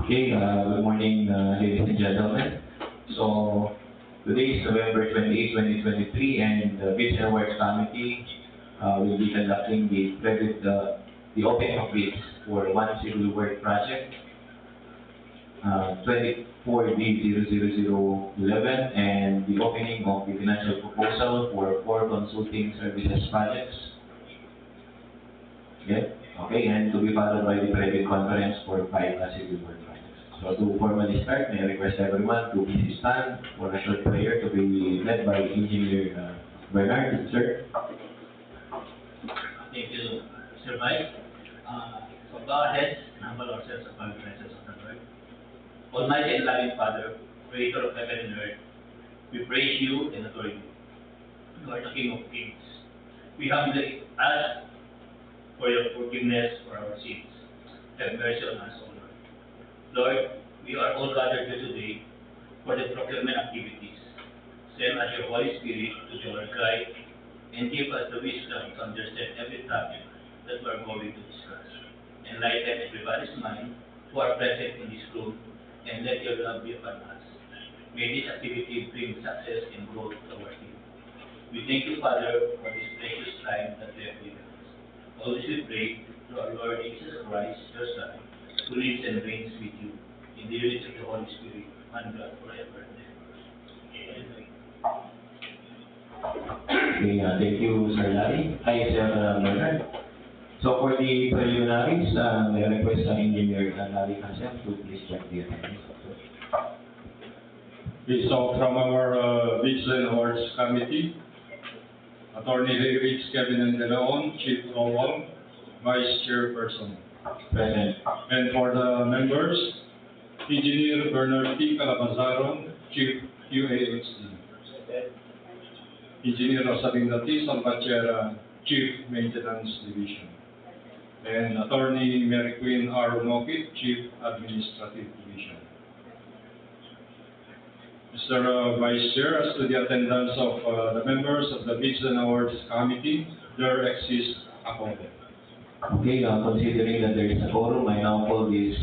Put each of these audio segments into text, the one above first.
Okay, good morning, ladies and gentlemen. So, today is November 28, 2023, and the Bids and Awards Committee will be conducting the opening of bids for one civil work project, 24D00011, and the opening of the financial proposal for 4 consulting services projects. Yeah. Okay, and to be followed by the private conference for 5 civil work projects. So to formally start, may I request everyone to please stand for a short prayer to be led by Engineer Bernard, sir. Thank you, Sir Vice. So bow our heads and humble ourselves upon the presence of the Lord. Almighty and loving Father, Creator of heaven and earth, we praise you and adore you. You are the King of Kings. We humbly ask for your forgiveness for our sins. Have mercy on us, O Lord. Lord, we are all gathered here today for the procurement activities. Send us your Holy Spirit to be our guide and give us the wisdom to understand every topic that we are going to discuss. Enlighten everybody's mind who are present in this room, and let your love be upon us. May this activity bring success and growth to our team. We thank you, Father, for this precious time that we have given us. Always we pray through our Lord Jesus Christ, your Son, who lives and reigns with you in the unity of the Holy Spirit, one God forever and ever. Amen. Okay, thank you, Sir Larry. Hi, Sir Bernard. So for the preliminaries, may I request Engineer Larry Hansel to please check the attendance. Okay, so from our Bids and Awards Committee, Attorney Rich Kevin and De Leon, Chief Rowell, Vice Chairperson. Present. And for the members, Engineer Bernard T. Calabazaron, Chief UAHD. Engineer Rosalinda T. Salvatierra, Chief Maintenance Division. And Attorney Mary Queen R. Nokit, Chief Administrative Division. Mr. Vice Chair, as to the attendance of the members of the Bids and Awards Committee, there exists a quorum. Okay, considering that there is a quorum, I now call this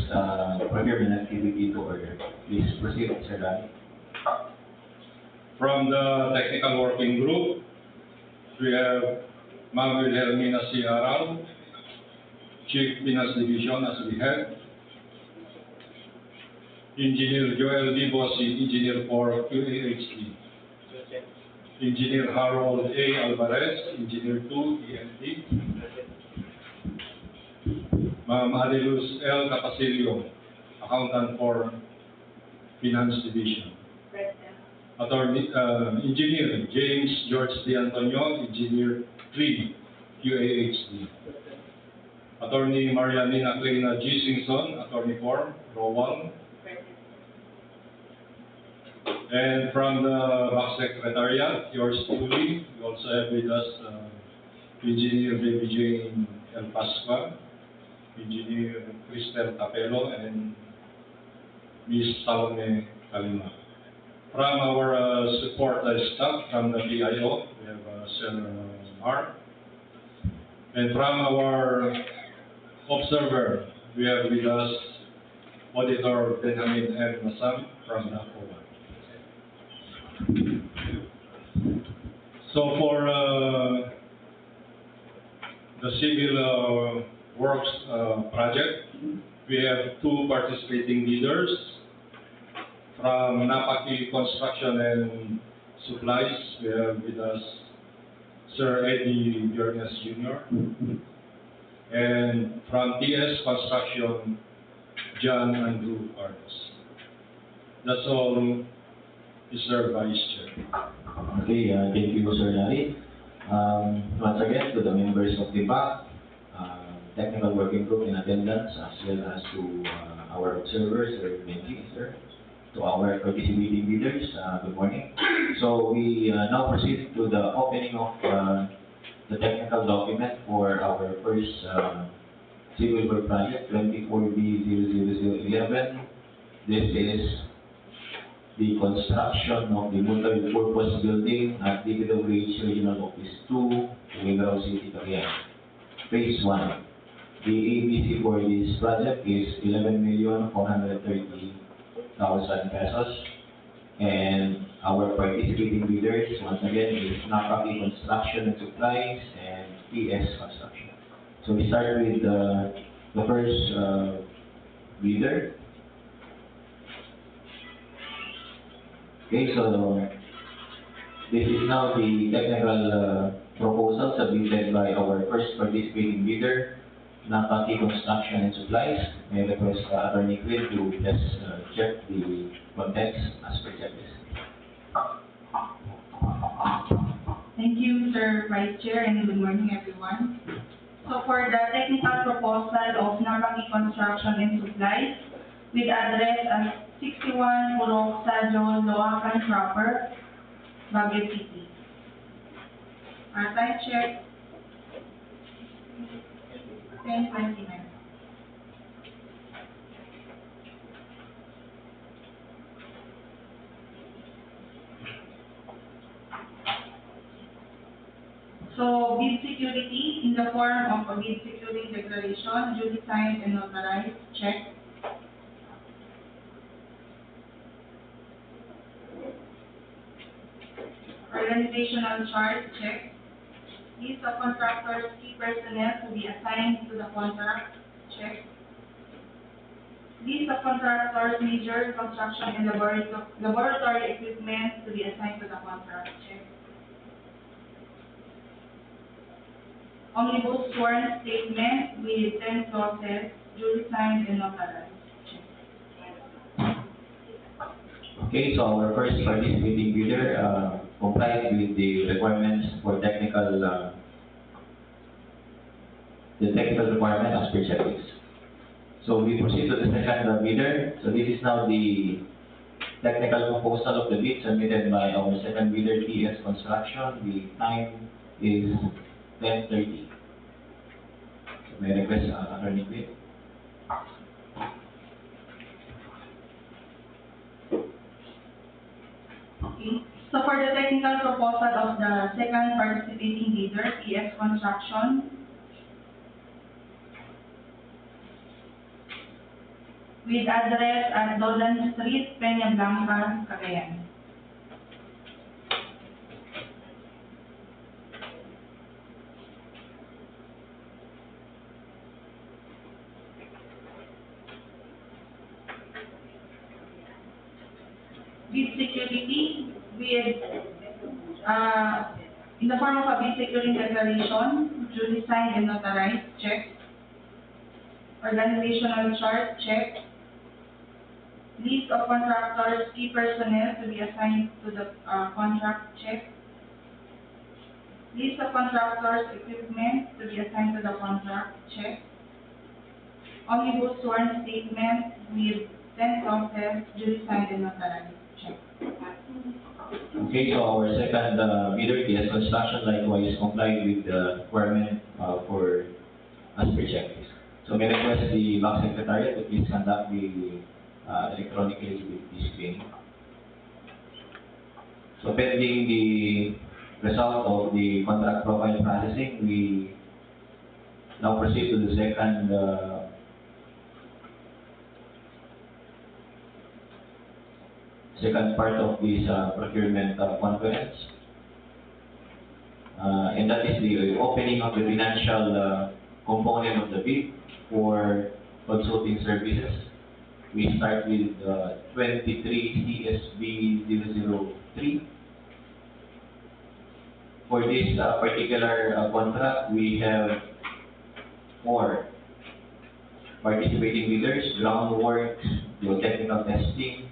procurement activity to order. Please proceed, Sir Larry. From the Technical Working Group, we have Ma'am Wilhelmina C. Aral, Chief Finance Division as we head. Engineer Joel D. Bossi, Engineer for QAHD. Engineer Harold A. Alvarez, Engineer 2, EMD. Ma'am Adeluz L. Capasilio, Accountant for Finance Division. Attorney, Engineer James George D. Antonio, Engineer 3, QAHD. Attorney Marianina Kleina G. Singson, Attorney for Rowell. And from the Back Secretariat, yours truly, we also have with us Engineer Baby Jane El Pascua, Engineer Cristel Tapelo, and Ms. Salome Kalima. From our support staff, from the PIO, we have Sir Mark. And from our observer, we have with us Auditor Benjamin M. Masam from the OWA. So for the civil works project, we have 2 participating leaders. From Napaki Construction and Supplies, we have with us Sir Eddie Bjornes Jr. And from TS Construction, John Andrew Arnes. That's all, Mr. Vice Chair. Okay, thank you, Sir Larry. Once again, to the members of the BAC, Technical Working Group in attendance, as well as to our observers, Sir Benji, sir, to our participating leaders, good morning. So we now proceed to the opening of the technical document for our first civil work project, 24B00011. This is the construction of the multi-purpose building at DPWH Regional Office 2, Mindanao City, Cagayan. Phase 1. the ABC for this project is 11,430,000 pesos. And our participating bidders, once again, is Nakaki Construction and Supplies and TS Construction. So we start with the first bidder. Okay, so this is now the technical proposal submitted by our first participating bidder, Nakaki Construction and Supplies. May I request Attorney Quinn to just check the contents as per checklist. Thank you, Mr. Vice Chair, and good morning, everyone. So for the technical proposal of Nakaki Construction and Supplies, with address as 61 Purok Sadyo, Loacan Proper, Baguio City. Time check, 10:20 minutes. So, bid security in the form of a bid security declaration, duly signed and notarized, check. Organizational chart, check. List of contractors, key personnel to be assigned to the contract, check. List of contractors, major construction and laboratory equipment to be assigned to the contract, check. Omnibus sworn statement with 10 clauses, duly signed and notarized, check. Okay, so our first participating bidder complied with the requirements for technical, the technical requirement as per checklist. So we proceed to the second bidder. So this is now the technical proposal of the bid submitted by our second bidder, TS Construction. The time is 10:30. So may I request Attorney Quinn? Okay. So for the technical proposal of the second participating bidder, TS Construction, with address at Dolan Street, Peña Blanca, Cagayan. Bid security with, in the form of a bid security declaration, duly signed and notarized, check. Organizational chart, check. List of contractors, key personnel to be assigned to the contract, check. List of contractors, equipment to be assigned to the contract, check. Omnibus sworn statement with 10 clauses, duly signed and notarized, check. Okay, so our second bidder, TS Construction, likewise complied with the requirement for as per checklist. So may I request the Bank Secretariat to please conduct the electronic eligibility screening. So pending the result of the contract profile processing, we now proceed to the second part of this procurement conference. And that is the opening of the financial component of the bid for consulting services. We start with 23 CSB 003. For this particular contract, we have 4 participating bidders: groundworks, geotechnical testing,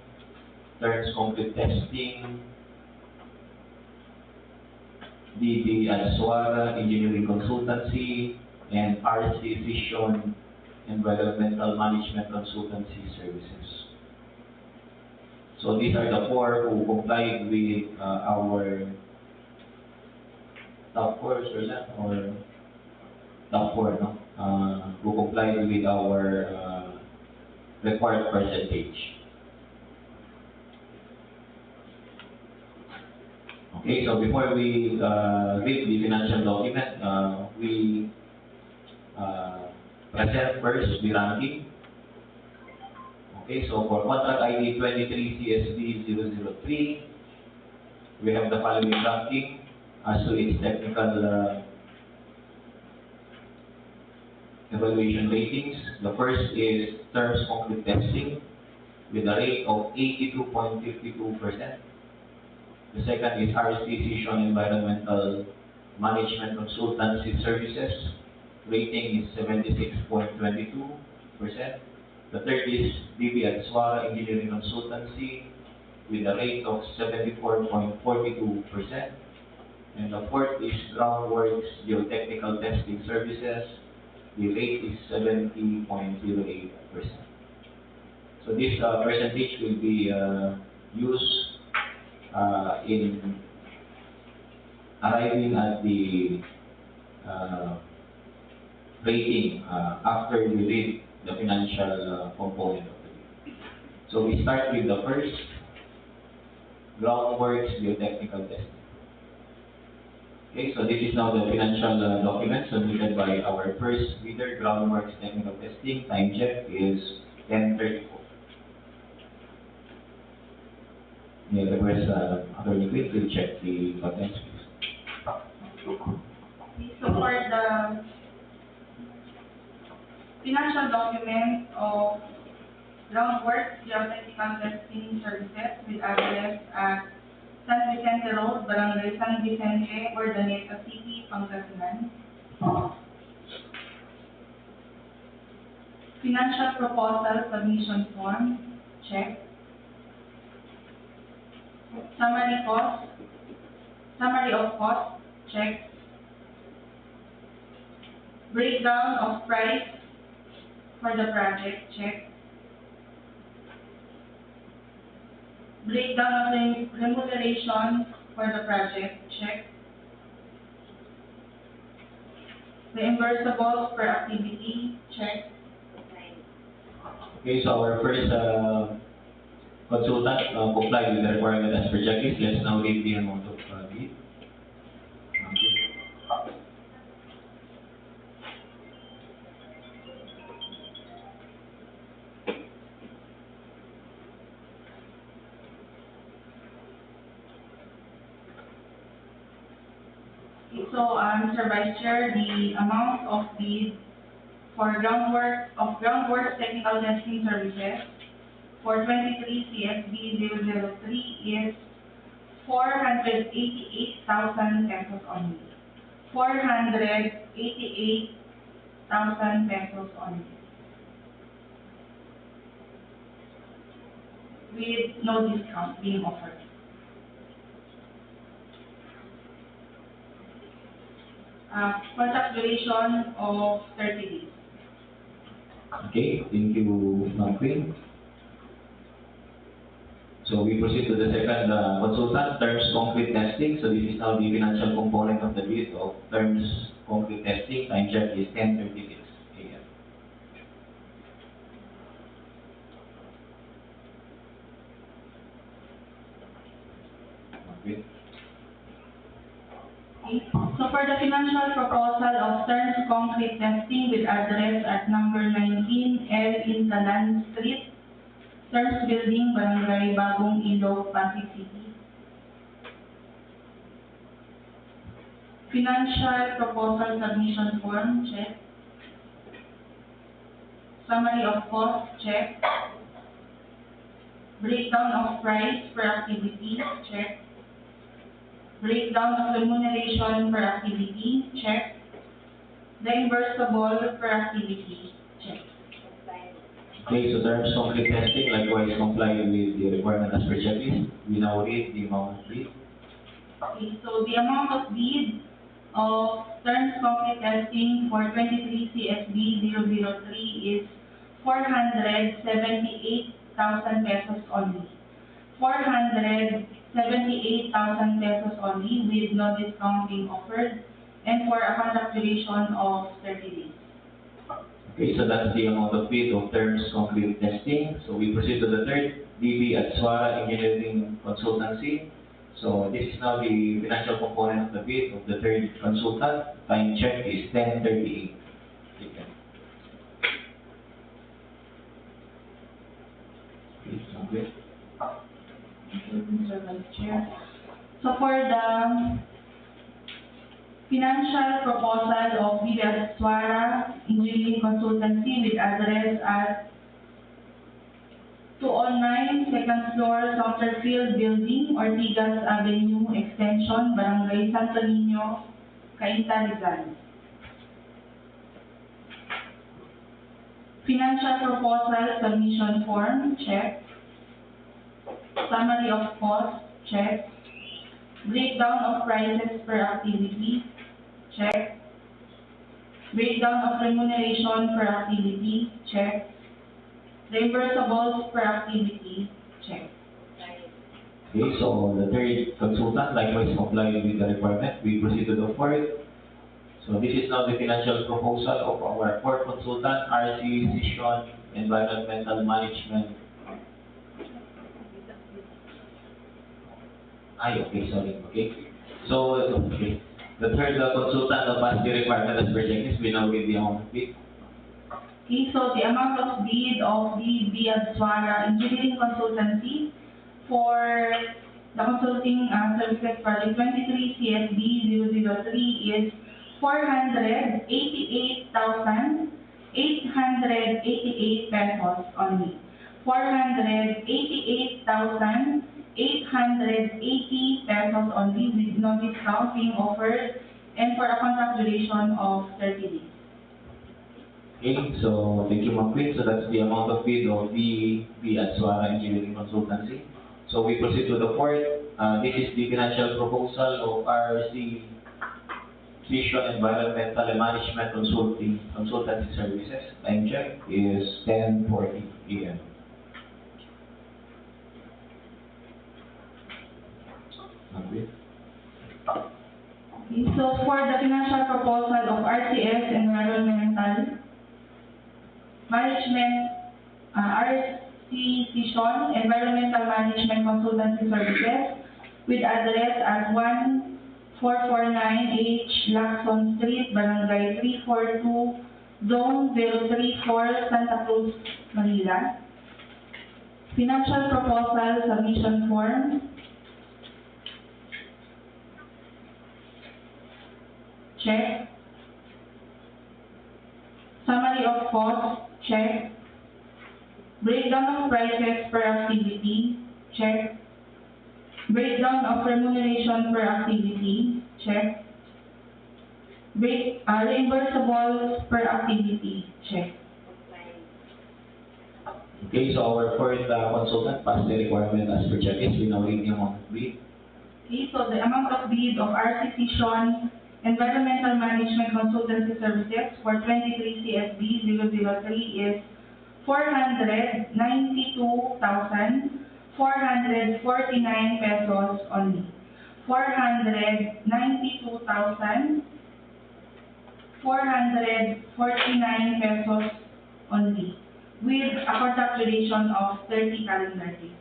turns concrete testing, DD Alsuara Engineering Consultancy, and RC Vision Environmental Management Consultancy Services. So these are the 4 who complied with our top 4, or top 4, no? Who complied with our required percentage. Okay, so before we read the financial document, we present first the ranking. Okay, so for contract ID 23CSB003, we have the following ranking as to its technical evaluation ratings. The first is terms concrete testing with a rate of 82.52%. The second is RST Environmental Management Consultancy Services. Rating is 76.22%. The third is DB Adswara Engineering Consultancy with a rate of 74.42%. And the fourth is Groundworks Geotechnical Testing Services. The rate is 70.08%. So this percentage will be used in arriving at the rating after we read the financial component of the bid. So we start with the first, Groundworks Geotechnical Testing. Okay, so this is now the financial document submitted by our first bidder, Groundworks Technical Testing. Time check is 10:34. May I request Attorney Quinn to check the contents, please. So for the financial document of Groundworks Geotechnical Testing Services with address at San Vicente Road, Barangay San Vicente, Ordaneta City, Pangasinan. Financial proposal submission form, check. Summary of cost, check. Breakdown of price for the project, check. Breakdown of remuneration for the project, check. Reimbursables per activity, check. Okay, so our first consultant complied with the requirement as per checklist. Let's now read the amount of bid. Thank you. So, Mr. Vice Chair, the amount of bid for Groundworks Technical Testing Services for 23 CSB 003 is 488,000 pesos only. 488,000 pesos only. With no discount being offered. Contract duration of 30 days. Okay, thank you, Ma'am Queen. So we proceed to the second consultant, terms concrete testing. So this is now the financial component of the bid of terms concrete testing. Time check is 10:36 a.m. Okay. So for the financial proposal of terms concrete testing with address at number 19 L Intalan Street, Terms Building, Barangay Bagong Ilog, Pasig City. Financial proposal submission form, check. Summary of cost, check. Breakdown of price per activity, check. Breakdown of remuneration per activity, check. Reimbursable per activity, check. Okay, so terms concrete testing likewise comply with the requirement as per checklist. We now read the amount of bid. Okay, so the amount of bid of terms concrete testing for 23 CSB 003 is 478,000 pesos only. 478,000 pesos only with no discount being offered and for a contract duration of 30 days. Okay, so that's the amount of bid of terms concrete testing. So we proceed to the third, DB Adswara Engineering Consultancy. So this is now the financial component of the bid of the third consultant. Time check is 10:38. Okay. Thank you, Mr. Vice Chair. So for the financial proposal of Swara Engineering Consultancy with address at 209 second floor, Summerfield Building, Ortigas Avenue, Extension, Barangay Santo Niño, Cainta, Rizal. Financial proposal submission form, check. Summary of cost, check. Breakdown of prices per activity, check. Breakdown of remuneration per activity, check. Reimbursables per activity, check. Okay, so the third consultant likewise complied with the requirement. We proceed to the fourth. So this is now the financial proposal of our fourth consultant, RC Session Environmental Management. Okay, sorry. Okay. So, okay. The third consultant that passed the requirement as per checklist, we now read the amount of bid. Okay, so the amount of bid of the Swara Engineering Consultancy for the consulting services project 23 CSB 003 is 488,888 pesos only. 488,880 pesos only with no discount being offered and for a contract duration of 30 days. Okay, so thank you, Ma'am Queen. So that's the amount of bid of the Swara Engineering Consultancy. So we proceed to the fourth. This is the financial proposal of RC Vision Environmental and Management Consultancy Services. Time check is 10:40 p.m. Okay, so for the financial proposal of RCS Environmental Management, RC Vision Environmental Management Consultancy Services with address at 1449H Lacson Street, Barangay 342, Zone 034, Santa Cruz, Manila. Financial proposal submission form. Check. Summary of cost, check. Breakdown of prices per activity, check. Breakdown of remuneration per activity, check. Reimbursables per activity, check. Okay, so our fourth consultant passed the requirement as per checklist. We now read the amount of bid. Okay, so the amount of bid of RC Vision Environmental Management Consultancy Services for 23 CSB 003 is 492,449 pesos only. 492,449 pesos only, with a contract duration of 30 calendar days.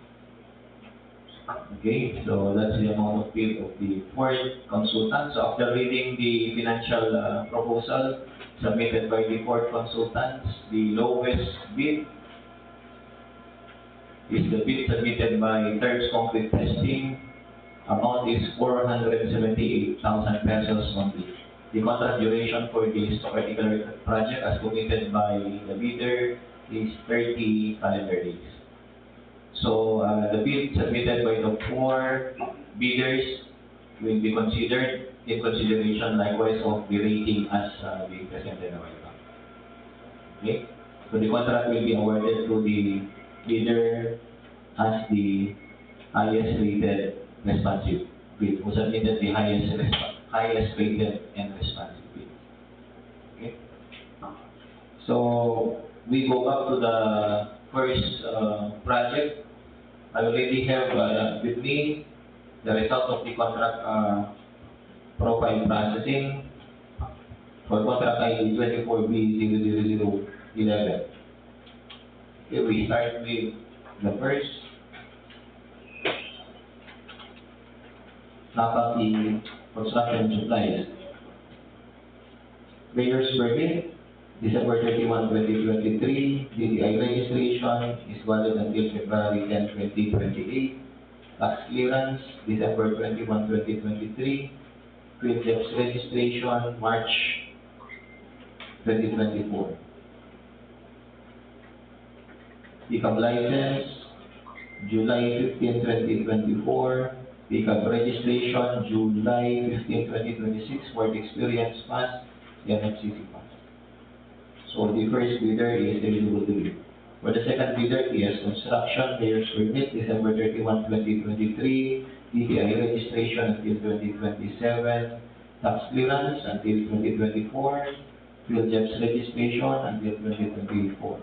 Okay, so that's the amount of bid of the fourth consultant. So after reading the financial proposal submitted by the fourth consultants, the lowest bid is the bid submitted by Terms Concrete Testing. Amount is 478,000 pesos only. The contract duration for this particular project as committed by the bidder is 30 calendar days. So the bid submitted by the four bidders will be considered in consideration likewise of the rating as being presented a while back. Okay? So the contract will be awarded to the bidder as the highest rated responsive bid, who submitted the highest rated and responsive bid. Okay? So we go up to the first project. I already have with me the result of the contract profile processing for contract ID 24B00011. Okay, we start with the first. Nakati Construction Supplies. Payers per bid, December 31, 2023, DTI registration is valid until February 10, 2028. Tax clearance, December 21, 2023. Field jobs registration, March 2024. Pickup license, July 15, 2024. Pickup registration, July 15, 2026. Work experience pass, NFCC pass. So the first bidder is eligible to bid. For the second bidder, TS Construction, Mayor's Permit, December 31, 2023, DTI registration until 2027, tax clearance until 2024, field jobs registration until 2024.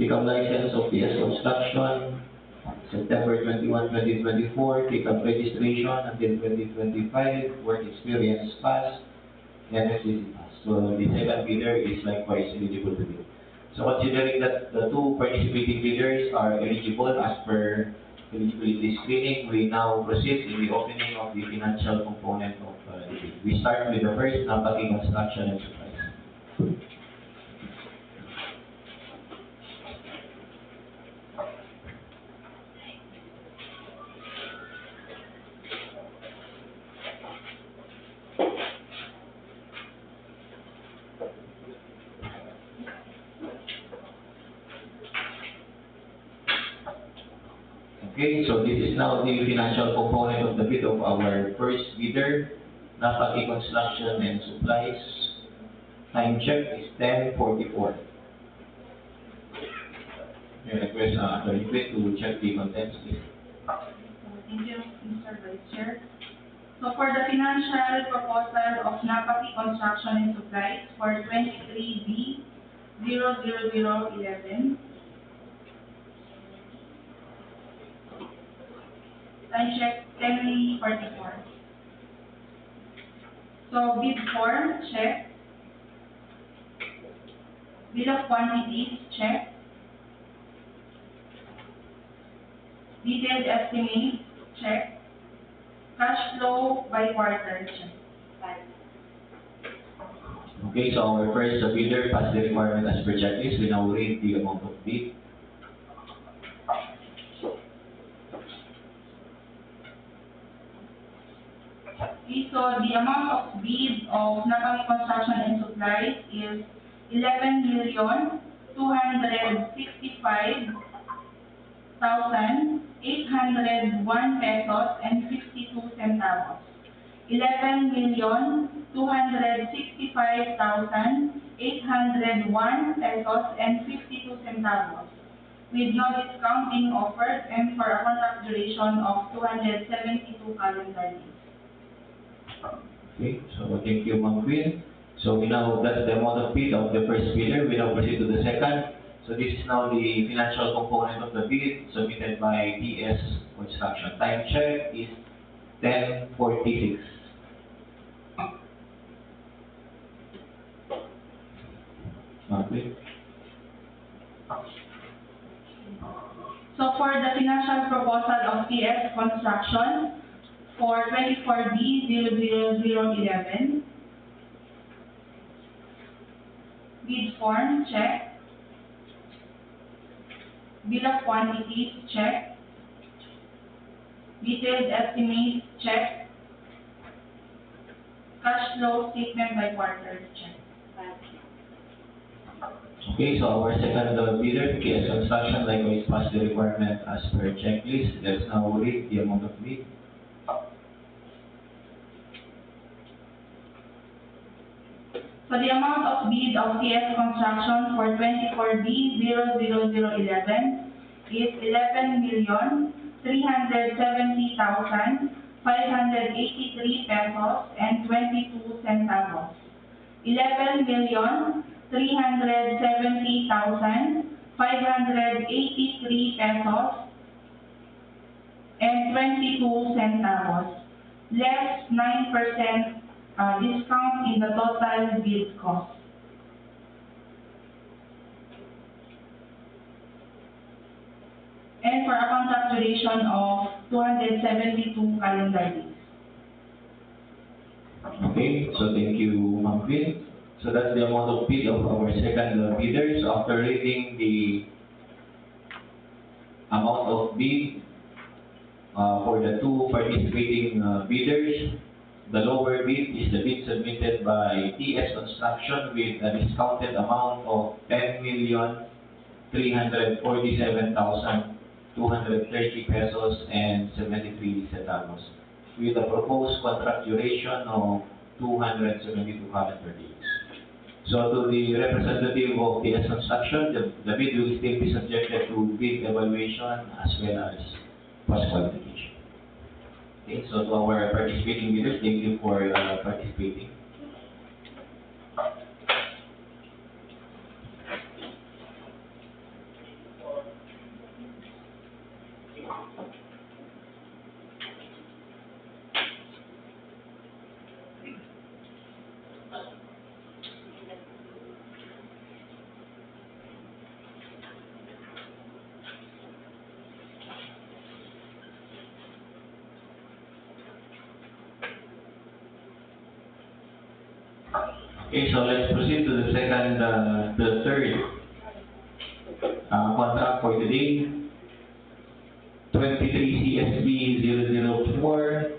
Pickup license of TS Construction, September 21, 2024, pickup registration until 2025, work experience pass, NFCC pass. So the second bidder is likewise eligible to bid. So considering that the two participating bidders are eligible as per eligibility screening, we now proceed in the opening of the financial component of the bid. We start with the first, Napaki Construction and Supplies. Okay, so this is now the financial component of the bid of our first bidder, Napaki Construction and Supplies. Time check is 10:44. May I request Attorney Quinn to check the contents, please. Thank you, Mr. Vice Chair. So for the financial proposal of Napaki Construction and Supplies for 23B 00011, time check 10:44. So bid form, check. Bill of quantities, check. Detailed estimate, check. Cash flow by quarter, check. Okay, so our first bidder passed the requirement as per checklist. We now read the amount of bid. Okay, so the amount of bid of Napaki Construction and Supplies is 11,265,801 pesos and 52 centavos. 11,265,801 pesos and 52 centavos, with no discount being offered and for a contract duration of 272 calendar days. Okay, so thank you, Ma'am Queen. So we now, that's the amount of bid of the first bidder. We now proceed to the second. So this is now the financial component of the bid submitted by TS Construction. Time check is 10:46. Ma'am Queen. So for the financial proposal of TS Construction for 24B 00011, bid form, check. Bill of quantities, check. Detailed estimate, check. Cash flow statement by quarter, check. Okay, so our second bidder, TS Construction, likewise passed the requirement as per checklist. Let's now read the amount of bid. So the amount of bid of TS Construction for 24B 00011 is 11,370,583 pesos and 22 centavos. 11,370,583 pesos and 22 centavos, less 9% discount in the total bid cost. And for a contract duration of 272 calendar days. Okay, so thank you, Ma'am Queen. So that's the amount of bid of our second bidder. So after reading the amount of bid for the two participating bidders, the lower bid is the bid submitted by TS Construction with a discounted amount of 10,347,230 pesos and 73 centavos, with a proposed contract duration of 272 calendar days. So to the representative of TS Construction, the bid will still be subjected to bid evaluation as well as post qualification. Okay, so to our participating bidders, thank you for participating. Okay, so let's proceed to the third contract for today. 23 CSB 004.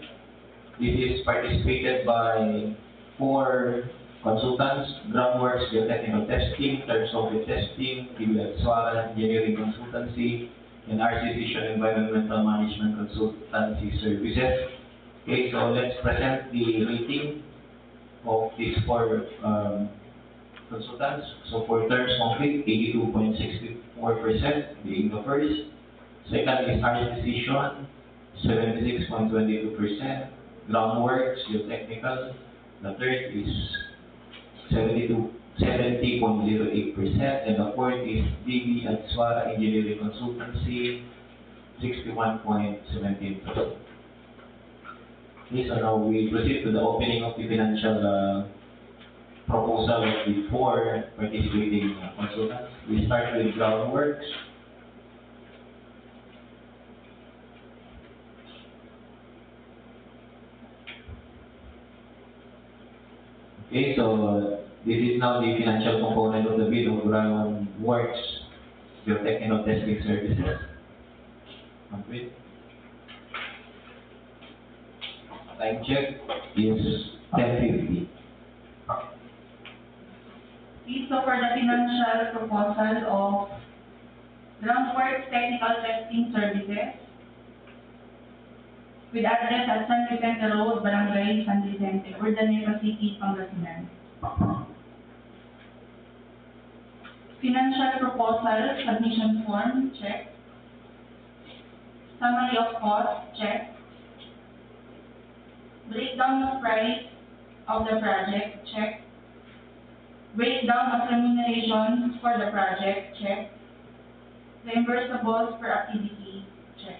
This is participated by 4 consultants: Groundworks, Geotechnical Testing, Terms of Testing, Livestream, Engineering Consultancy, and RCC Environmental Management Consultancy Services. Okay, so let's present the rating of these 4 consultants. So for terms complete, 82.64% being the first. Second is RCC, 76.22%. Groundworks, Geotechnical. The third is 70.08%. And the fourth is DB at Swara Engineering Consultancy, 61.17%. Okay, so now we proceed to the opening of the financial proposal of the 4 participating consultants. We start with Groundworks. Okay, so this is now the financial component of the bid of Groundworks, Geotechnical Testing Services. Complete. Time check is 10:50. So for the financial proposal of Groundworks Technical Testing Services, with address at San Vicente Road, Barangay San Vicente, Urdaneta City, Pangasinan. Financial proposal submission form, check. Summary of cost, check. Breakdown of price of the project, check. Breakdown of remuneration for the project, check. Reimbursables per activity, check.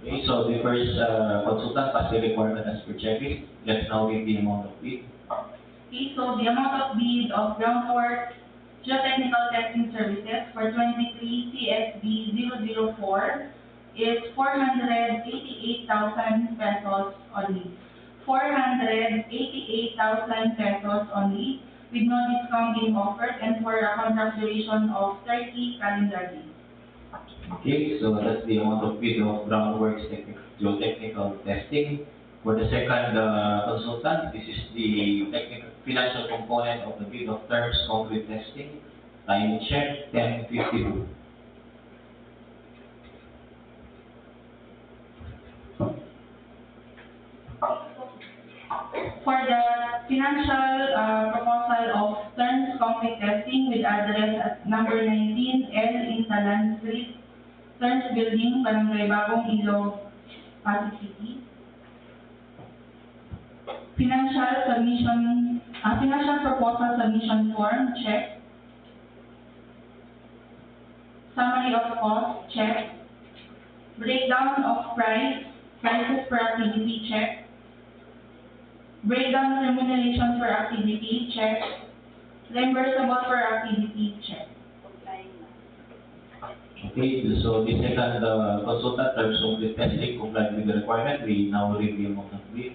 Okay, so the first consultant passed the requirement as per checklist. Let's now read the amount of bid. Okay, so the amount of bid of Groundworks Geotechnical Testing Services for 23 CSB 004 is 488,000 pesos only. 488,000 pesos only, with no discount being offered, and for a contract duration of 30 calendar days. Okay, so that's the amount of bid of Groundworks Geotechnical Testing. For the second consultant, this is the technical financial component of the bid of Terms Concrete Testing. Time check 10:52. For the financial proposal of Terms Concrete Testing with address at number 19 L Intalan Street, Terms Building, Barangay Bagong Ilog, Pasig City. Financial proposal submission form, check. Summary of cost, check. Breakdown of prices per activity, check. Breakdown of remuneration per activity, check. Reimbursable per activity, check. Okay, so the second consultant, Terms Concrete Testing, complied with the requirement. We now read the amount of bid.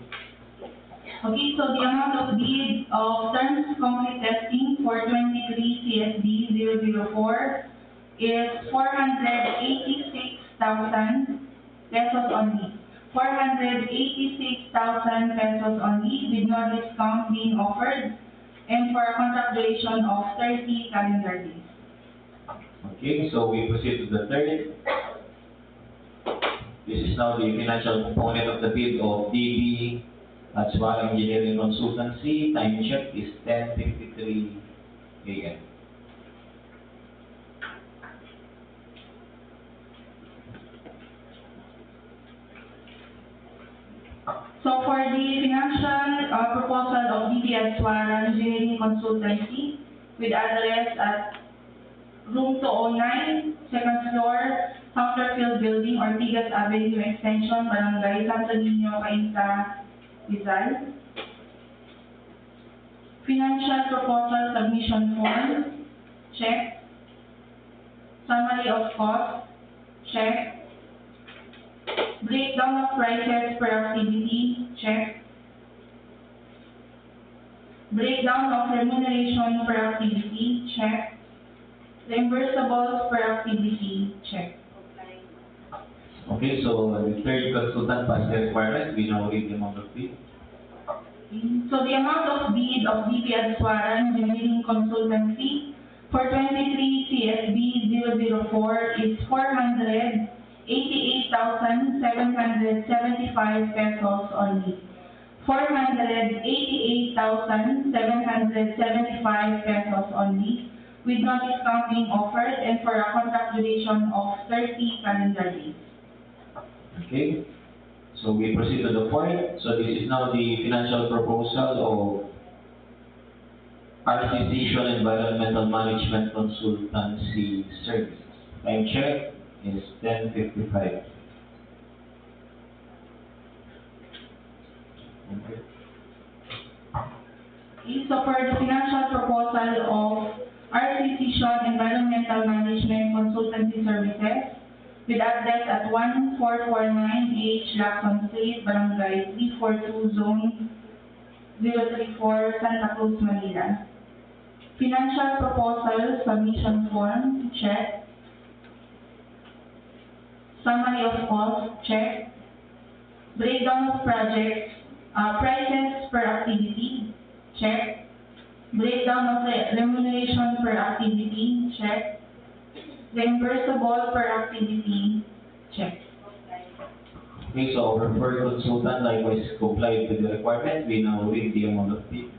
Okay, so the amount of bid of terms concrete testing for 23 CSD 004 is 486,000 pesos only. 486,000 pesos only with no discount being offered and for a contract duration of 30 calendar days. Okay, so we proceed to the third. This is now the financial component of the bid of DB at Swara Engineering Consultancy. Time check is 10:53 a.m. So for the financial proposal of DB at Swara Engineering Consultancy with address at Room 209, second floor, Counterfield Building, Ortigas Avenue Extension, Barangay Santo Niño, Cainta, Rizal. Financial proposal submission form, check. Summary of cost, check. Breakdown of prices per activity, check. Breakdown of remuneration per activity, check. Reimbursables per activity, check. Okay, so the third consultant passed the requirement. We now read the amount of bid. So the amount of bid of DB Adswara Engineering Consultancy for 23 CSB 004 is 488,775 pesos only. 488,775 pesos only, with no discount being offered and for a contract duration of 30 calendar days. Okay, so we proceed to the fourth. So this is now the financial proposal of RCC Environmental Management Consultancy Services. Time check is 10:55. Okay. So for the financial proposal of RCC Environmental Management Consultancy Services with address at 1449H Lacson Street, Barangay 342, Zone 034, Santa Cruz, Manila. Financial proposal submission form, check. Summary of cost, check. Breakdown of projects, prices per activity, check. Breakdown of remuneration per activity, check. Reimbursable per activity, check. Okay, so our first consultant likewise complied with the requirement. We now read the amount of bid.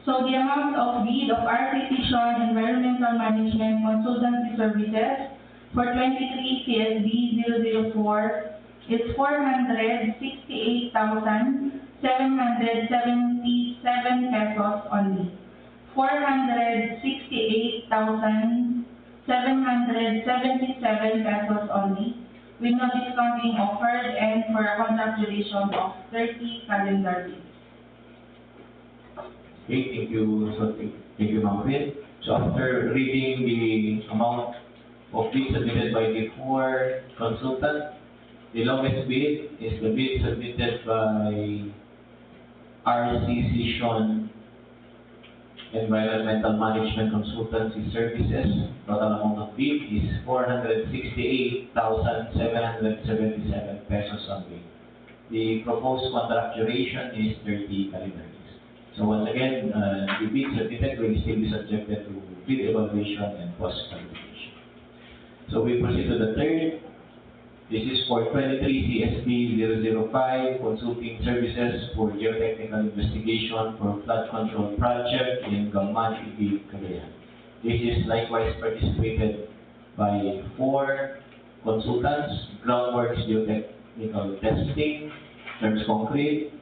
So the amount of bid of RCC Environmental Management Consultancy Services for 23 CSB 004 is 468,777 pesos only. 468,777 pesos only, with no discount being offered and for a contract duration of 30 calendar days. Okay, thank you, Ma'am Quinn. So after reading the amount of bid submitted by the four consultants, the lowest bid is the bid submitted by RCC Environmental Management Consultancy Services. Total amount of bid is 468,777 pesos only. The proposed contract duration is 30 calendar days. So once again, the bid submitted will still be subjected to bid evaluation and cost qualification. So we proceed to the third. This is for 23 CSP 005 Consulting Services for Geotechnical Investigation for Flood Control Project in Gaman, Ibig, Cagayan. This is likewise participated by four consultants: Groundworks Geotechnical Testing, Terms Concrete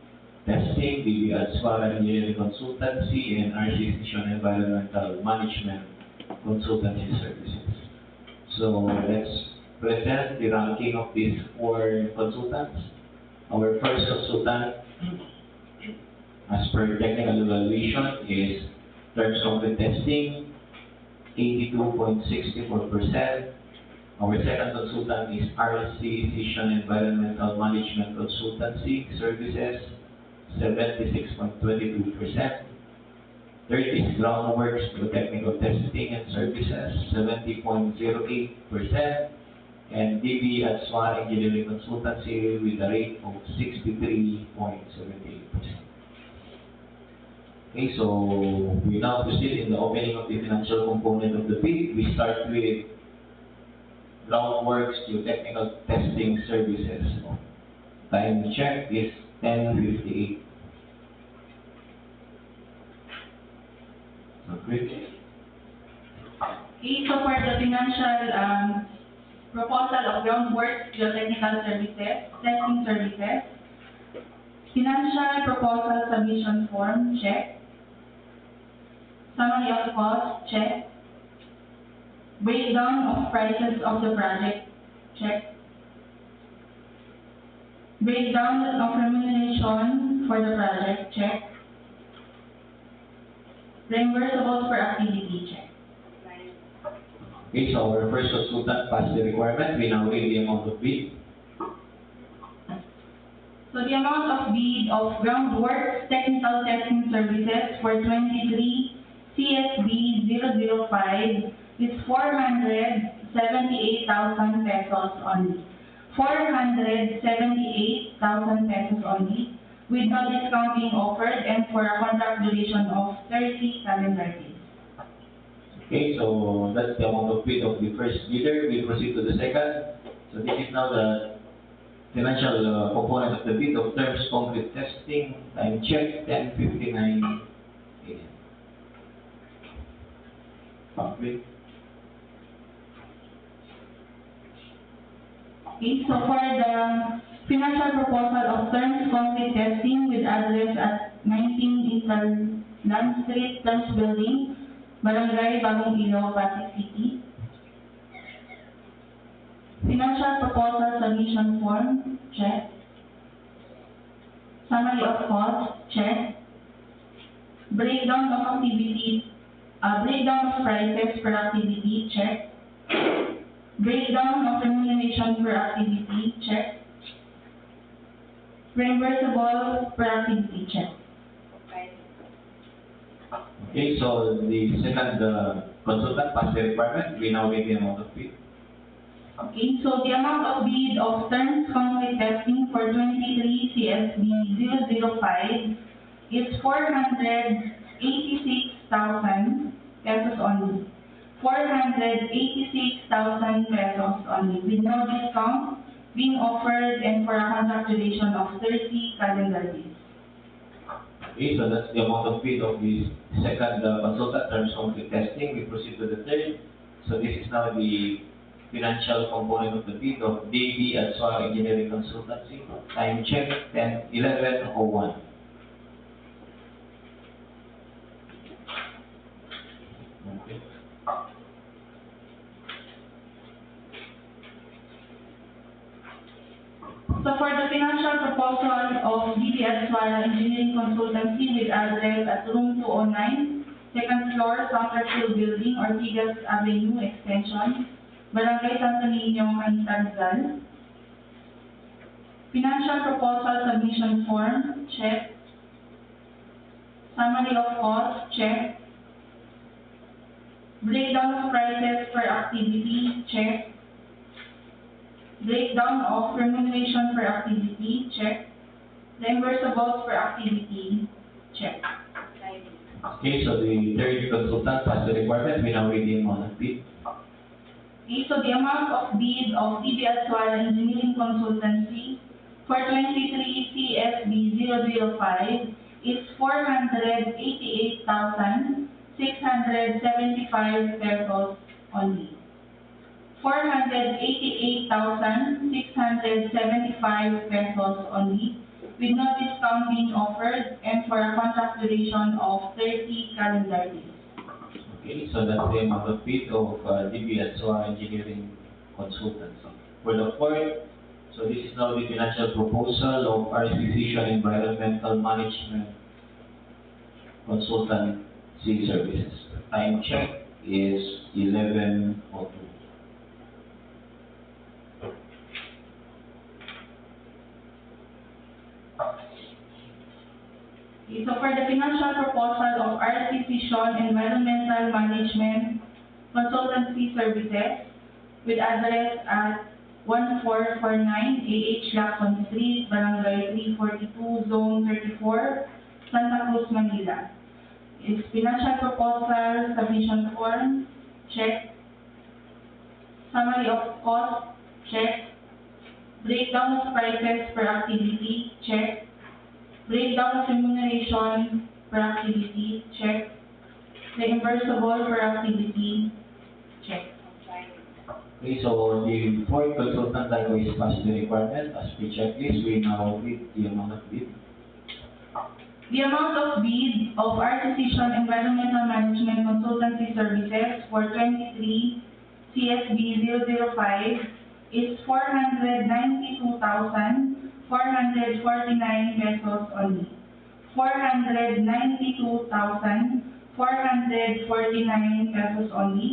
Testing, DB Adswara Engineering Consultancy, and RCC Environmental Management Consultancy Services. So let's present the ranking of these four consultants. Our first consultant, as per technical evaluation, is Terms Concrete Testing, 82.64%. Our second consultant is RCC Environmental Management Consultancy Services, 76.22%. Third is groundworks to technical testing and services, 70.08%. And DB at SWA Engineering Consultancy with a rate of 63.78%. Okay, so we now proceed in the opening of the financial component of the bid. We start with groundworks to technical testing services. Time check is 10:58. Okay. Okay, so for the financial proposal of groundworks, geotechnical services, testing services, financial proposal submission form, check. Summary of cost, check. Breakdown of prices of the project, check. Breakdown of remuneration for the project, check. Reimbursables for activity, check. Okay, so our first consultant passed the requirement. We now read the amount of bid. So the amount of bid of groundworks technical testing services for 23 CSB 005 is 478,000 pesos only. 478,000 pesos only, with no discount being offered and for a contract duration of 30 calendar days. Okay, so that's the amount of bid of the first bidder. We proceed to the second. So this is now the financial component of the bid of terms concrete testing. Time check 10:59 a.m. Okay. Okay, so for the financial proposal of terms concrete testing with address at 19 Interland Street, Terms Building, Barangay Bagong Ilaw, Pasig City. Financial proposal submission form, check. Summary of cost, check. Breakdown of activities, breakdown of prices per activity, check. Breakdown of remuneration per activity, check. Reimbursable per activity, check. Okay, so the second consultant passed the requirement. We now read the amount of bid. Okay, so the amount of bid of terms concrete testing for 23 CSB 005 is 486,000 pesos only. 486,000 pesos only, with no discount being offered and for a contract duration of 30 calendar days. Okay, so that's the amount of bid of the second consultant terms concrete testing. We proceed to the third. So this is now the financial component of the bid of DB at SWA Engineering Consultancy. Time check 11:01. Okay. So for the financial proposal of DB at SWA Engineering Consultancy with address at room 209, second floor, Counterfield Building, Ortigas Avenue Extension, Barangay Santo Niño, Rizal. Financial proposal submission form, check. Summary of cost, check. Breakdown of prices per activity, check. Breakdown of remuneration per activity, check. Reimbursables per activity, check. Okay, so the third consultant passed the requirement. We now read the amount of bid. Okay, so the amount of bid of DB at SWA Engineering Consultancy for 23 CSB 005 is 488,675 pesos only. 488,675 pesos only, with no discount being offered and for a contract duration of 30 calendar days. Okay, so that's the amount of bid of DB at SWA Engineering Consultancy. For the fourth, so this is now the financial proposal of RCC Environmental Management Consultancy Services. Time check is 11:02. So for the financial proposal of Artificial Environmental Management Consultancy Services with address at 1449 AH Lacson Street, Barangay 342, Zone 34, Santa Cruz, Manila. Is financial proposal submission form, check. Summary of cost, check. Breakdown of prices per activity, check. Breakdown of remuneration per activity, check. Reimbursable per activity, check. Okay, so the fourth consultant likewise passed the requirement as per checklist. We now read the amount of bid. The amount of bid of Artificial Environmental Management Consultancy Services for 23 CSB 005 is 492,449 pesos only. 492,449 pesos only,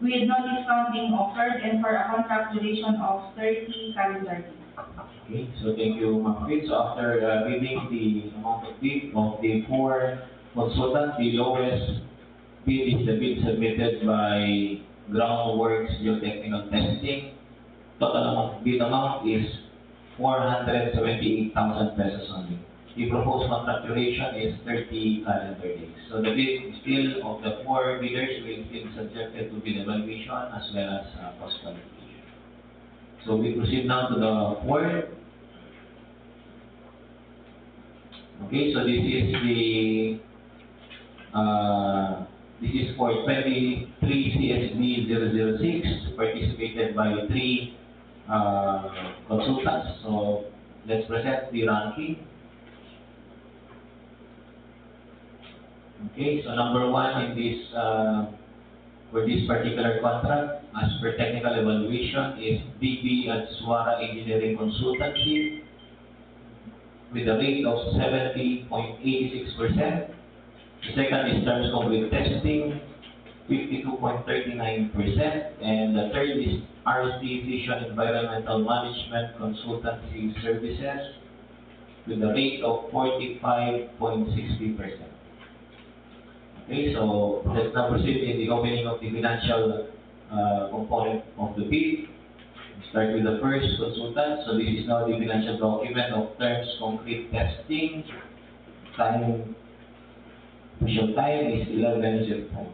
with no discounting offered and for a contract duration of 30 calendar days. Okay, so thank you, Ma'am Faith. So after reading the amount of bid of the four consultants, the lowest bid is the bid submitted by Groundworks Geotechnical Testing. Total bid amount is 478,000 pesos only. The proposed contract duration is 30 calendar days. So the bid still of the four bidders will still subjected to bid evaluation as well as cost qualification. So we proceed now to the fourth. Okay, so this is for 23 CSB 006, participated by 3 consultants. So let's present the ranking. Okay, so number one in this for this particular contract, as per technical evaluation, is BB at Suara Engineering Consultancy with a rate of 70.86%. The second is Terms Complete Testing, 52.39%, and the third is Artificial Environmental Management Consultancy Services with a rate of 45.60%. Okay, so let's now proceed in the opening of the financial component of the bid. Start with the first consultant. So this is now the financial document of Terms Concrete Testing. Time, official time is 11:05.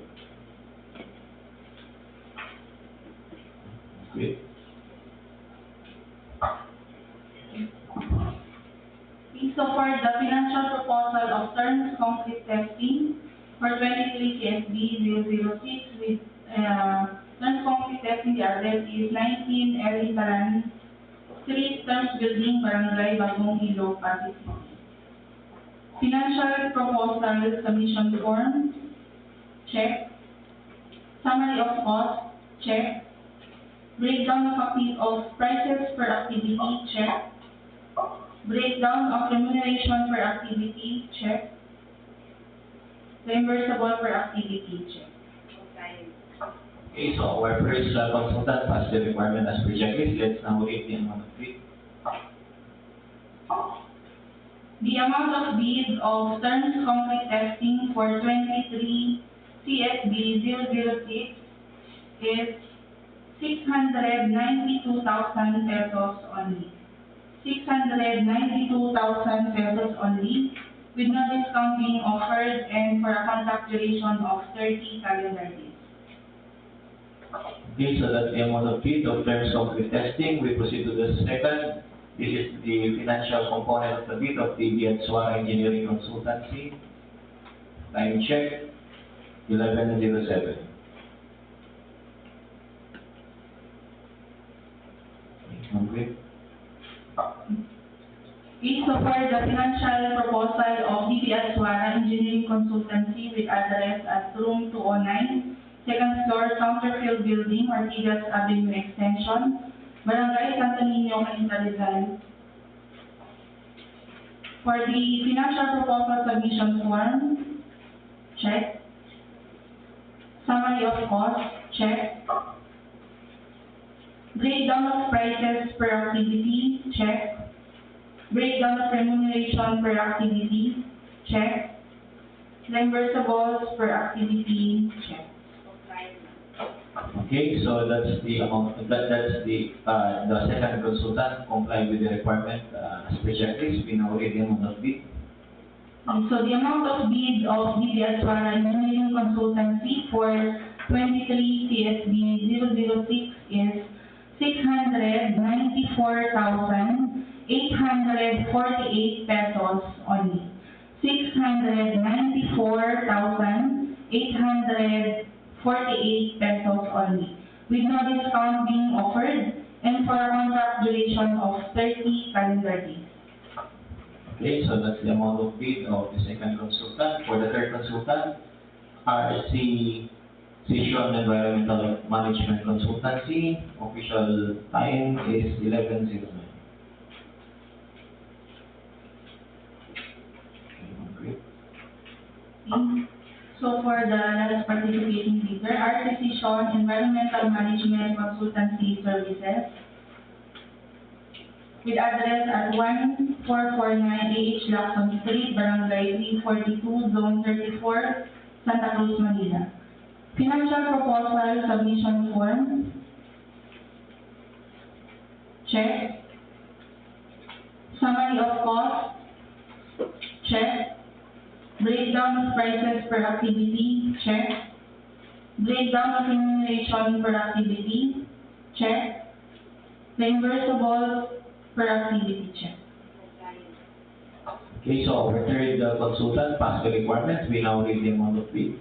Okay. So for the financial proposal of Terms Concrete Testing for 23 CSB 006 with Terms Concrete Testing, the address is 19 L. Itaran Street, Terms Building, Barangay Bagong Ilog, Pasig City. Financial proposal submission form, check. Summary of cost, check. Breakdown of prices per activity, check. Breakdown of remuneration per activity, check. Reimbursable per activity, check. Okay, so our first consultant passed the requirement as per checklist. Let's now read the amount of bid. The amount of bid of Terms Concrete Testing for 23 CSB 006 is 692,000 pesos only. 692,000 pesos only, with no discounting offered and for a contract duration of 30 calendar days. Okay, so that's the amount of bid of Terms Concrete Testing. We proceed to the second. This is the financial component of the bid of the Suara Engineering Consultancy. Time check, 11:07. Okay. So for the financial proposal of DBS Suara Engineering Consultancy with address at room 209, second floor, Counterfield Building, Ortigas Avenue Extension, Barangay Santo Niño, Cainta Rizal. For the financial proposal submission form, check. Summary of cost, check. Breakdown of prices per activity, check. Breakdown of remuneration per activity, check. Reimbursables per activity, check. Okay, so that's the amount, that's the second consultant complied with the requirement, as per checklist. We now read the amount of bid. So the amount of bid of DBS para engineering consultancy for 23 CSB 006 is 694,848 pesos only. 694,848 pesos only, with no discount being offered, and for a contract duration of 30 calendar days. Okay, so that's the amount of bid of the second consultant. For the third consultant, RC Session Environmental Management Consultancy, official time is 11:09. Okay. So for the last participating bidder, RC Session Environmental Management Consultancy Services, with address at 1449 AH Lacson Street, Barangay 342, Zone 34, Santa Cruz, Manila. Financial proposal submission form, check. Summary of cost, check. Breakdown of prices per activity, check. Breakdown of remuneration per activity, check. Reimbursables per activity, check. Okay, so our third consultant passed the requirements. We now read the amount of bid.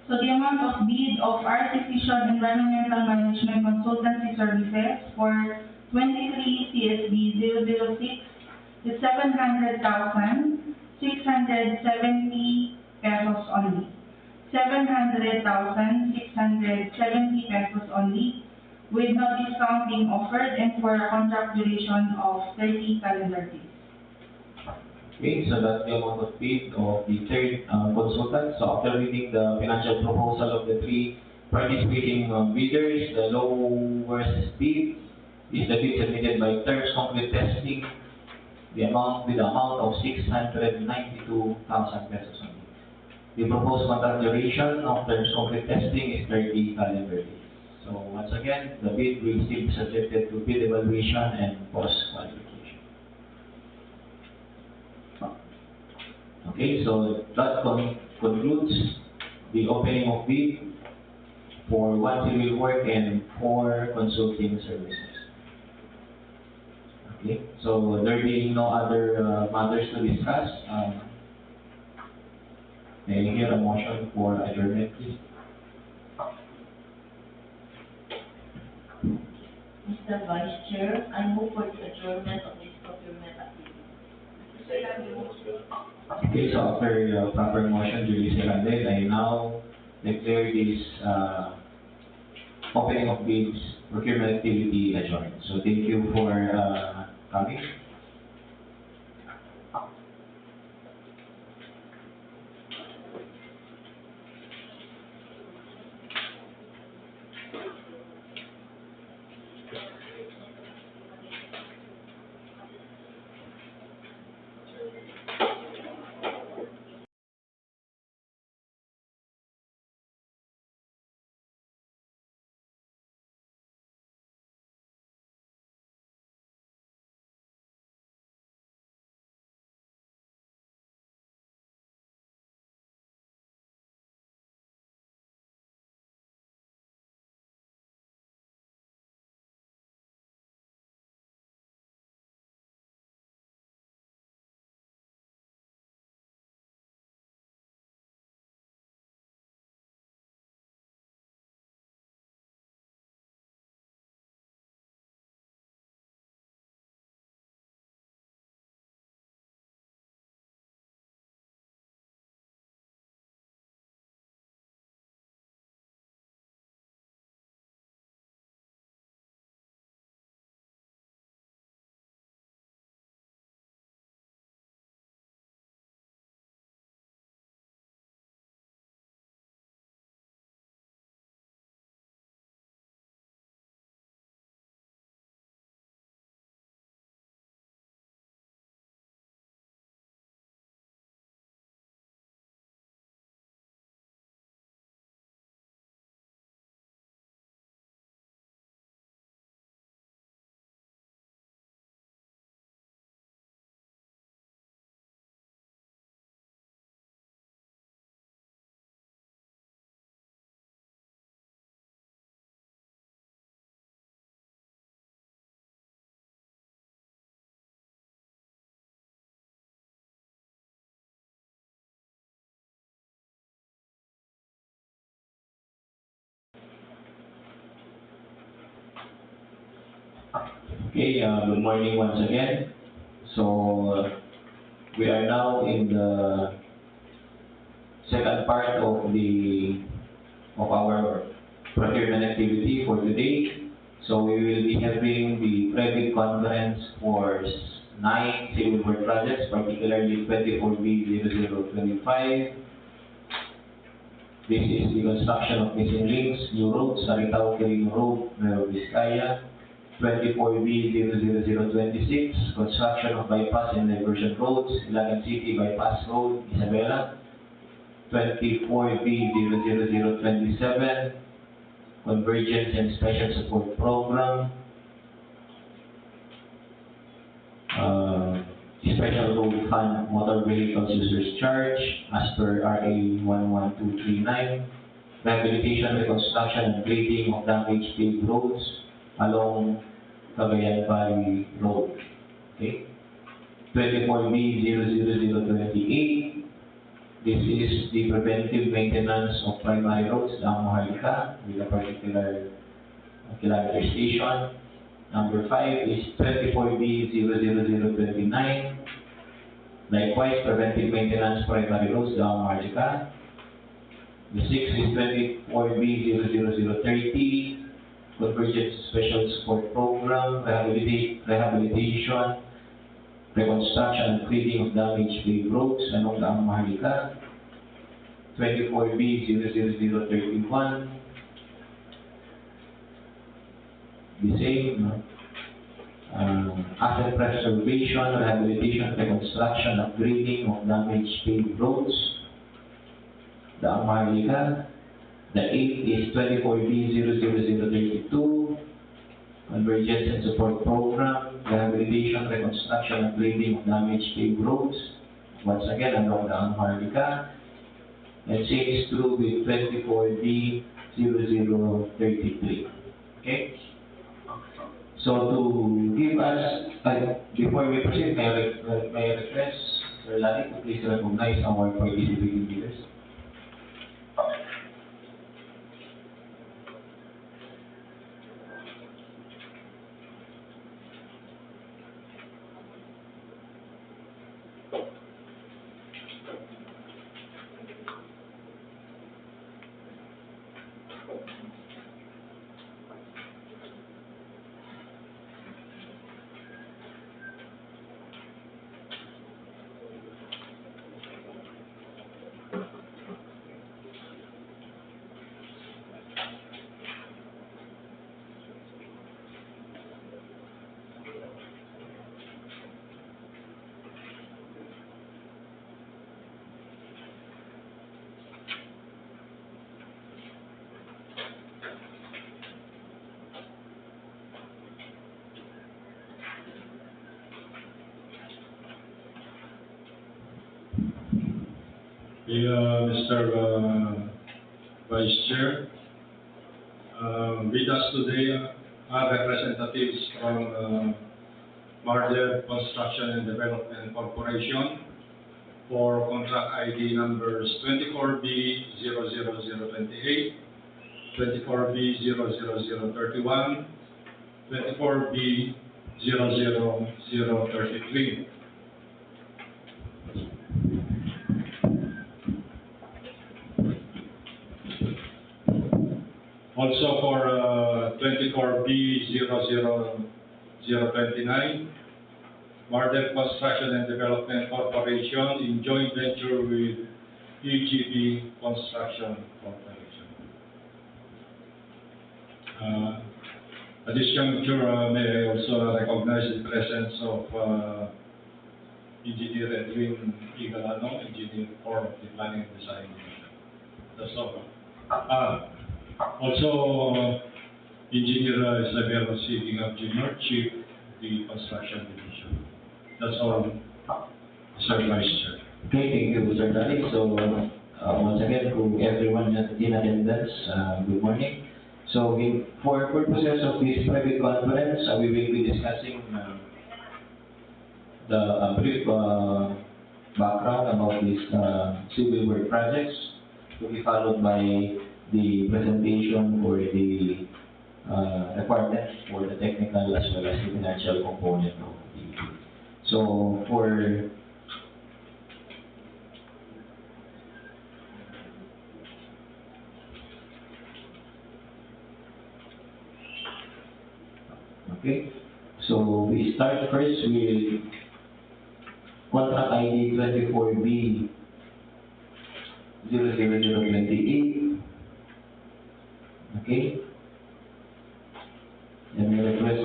So the amount of bid of Artificial Environmental Management Consultancy Services for 23 CSB 006 is 700,670 pesos only. 700,670 pesos only, with no discount being offered, and for a contract duration of 30 calendar days. Okay, so that's the amount of bid of the third consultant. So after reading the financial proposal of the three participating bidders, the lowest bid is the bid submitted by Terms Concrete Testing, with the amount of 692,000 pesos only. The proposed contract duration of Terms Concrete Testing is 30 calendar days. So once again, the bid will still be subjected to bid evaluation and post qualification. Okay, so that concludes the opening of bid for 1 civil work and 4 consulting services. Okay, so there being no other matters to discuss, may I hear a motion for adjournment, please? Mr. Vice Chair, I move for the adjournment of this procurement activity. Okay, so after proper motion duly seconded, I now declare this opening of bids procurement activity adjourned. So thank you for coming. Okay, good morning once again. So, we are now in the second part of our procurement activity for today. So we will be having the private conference for 9 civil work projects, particularly 24B0025. This is the construction of missing links, new roads, Saritao Quirino Road, Nueva Vizcaya. 24B00026, construction of bypass and diversion roads, Ilagan City Bypass Road, Isabela. 24B00027, convergence and special support program, special road fund motor vehicles users charge as per RA 11239, rehabilitation, reconstruction, and grading of damaged paved roads along Cagayan Valley Road. Okay. 24B00028. This is the preventive maintenance of primary roads, Maharlika, with a particular kilometer station. Number 5 is 24B00029. Likewise, preventive maintenance primary roads, Maharlika. The 6 is 24B00030. Convergence Special Support Program, rehabilitation, reconstruction and cleaning of damaged paved roads along the Maharlika. 24B00031. The same. Asset preservation, rehabilitation, reconstruction, upgrading of damaged paved roads, the Maharlika. The 8 is 24B00032, convergence and support program, rehabilitation, reconstruction, and grading of damaged paved roads, once again along the Maharlika. And same is true with 24B0033. Okay? So to give us, before we proceed, may I request Sir Larry to please recognize our participating leaders. Mr. Vice Chair, with us today are representatives from Marder Construction and Development Corporation for contract ID numbers 24B00028, 24B00031, 24B00033. Also for 24B00029, Marder Construction and Development Corporation in joint venture with EGB Construction Corporation. At this juncture, may I also recognize the presence of Engineer Edwin Igalano, Engineer for the Planning and Design Division. That's all. Also, Engineer Isabel Sidingab Jr., Chief of the Construction Division. That's all, Sir Vice Chair. Okay, thank you, Sir Larry. So, once again, to everyone in attendance, good morning. So, for purposes of this private conference, we will be discussing the brief background about these civil work projects, to be followed by the presentation for the requirements for the technical as well as the financial component of the bid. So for okay, so we start first with contract ID 24B 00028. Okay. And we request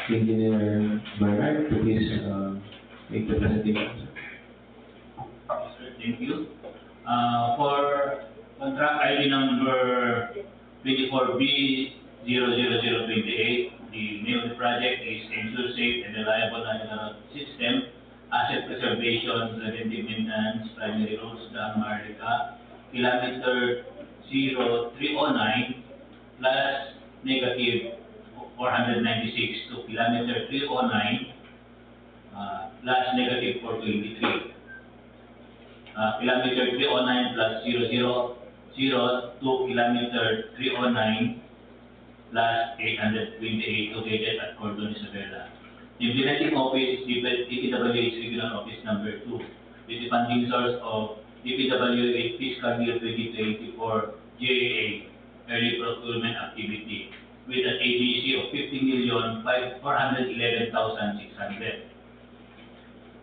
Engineer Bernard to please make the presentation. Thank you. For contract ID number 24B 00028, the name of the project is Ensure Safe and Reliable National System, Asset Preservation, Preventive Maintenance, Primary Roads, Dam Marlica, kilometer 0309 plus negative 496 to kilometer 309 plus negative 423. Kilometer 309 plus 000 to kilometer 309 plus 828 located at Cordon Isabela. The implementing office is DPWH Regional Office Number 2, with the funding source of DPWH Fiscal Year 2024 GAA Early Procurement Activity, with an ABC of 50,411,600.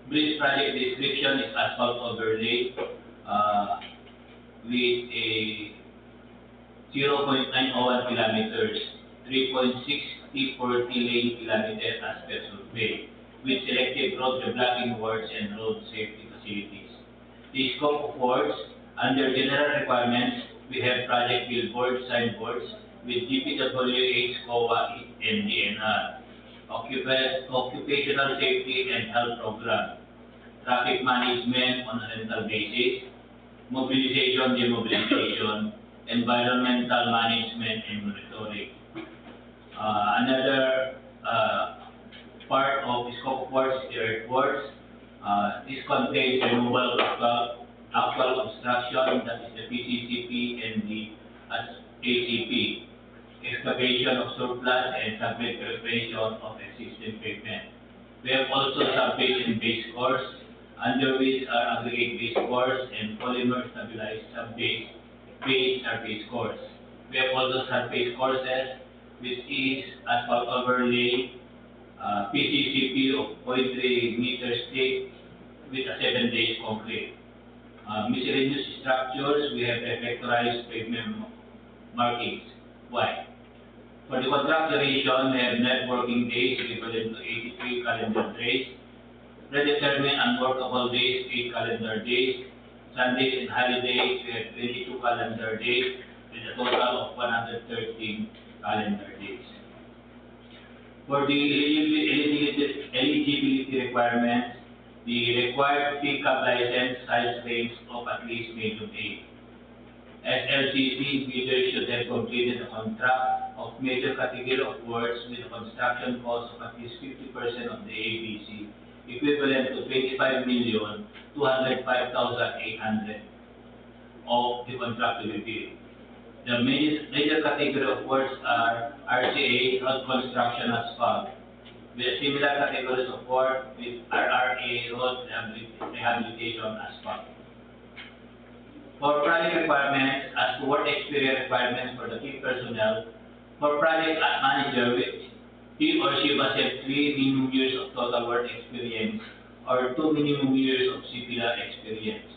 Brief project description is asphalt overlay with a 0.901 kilometers, 3.6040 lane kilometers as per survey, with selected road reblocking works and road safety facilities. The scope of works, under general requirements, we have project billboards, signboards, with DPWH, COA, and DNR, occupational safety and health program, traffic management on a rental basis, mobilization, demobilization, environmental management and monitoring. Another part of the scope of works is the earthworks. This contains removal of actual obstruction, that is the PCCP and the ACP, excavation of surplus and subgrade preparation of existing pavement. We have also sub-base base course, under which are aggregate base course and polymer stabilized sub-base base surface course. We have also surface courses, which is asphalt overlay, PCCP of 0.3 meters thick with a 7 days concrete. Miscellaneous structures, we have reflectorized pavement markings. Why? For the contract duration, we have net working days equivalent to 83 calendar days, predetermined unworkable days, 8 calendar days, Sundays and holidays, we have 22 calendar days, with a total of 113 calendar days. For the eligibility requirements, the required pickup license size range of at least medium A. SLCC bidders should have completed a contract of major category of works with a construction cost of at least 50% of the ABC, equivalent to 25,205,800 of the contract to be bid. The major category of works are RCA, road construction asphalt, with similar categories of work with RRA, road rehabilitation asphalt. For project requirements, as to work experience requirements for the key personnel, for project manager, he or she must have 3 minimum years of total work experience or 2 minimum years of similar experience.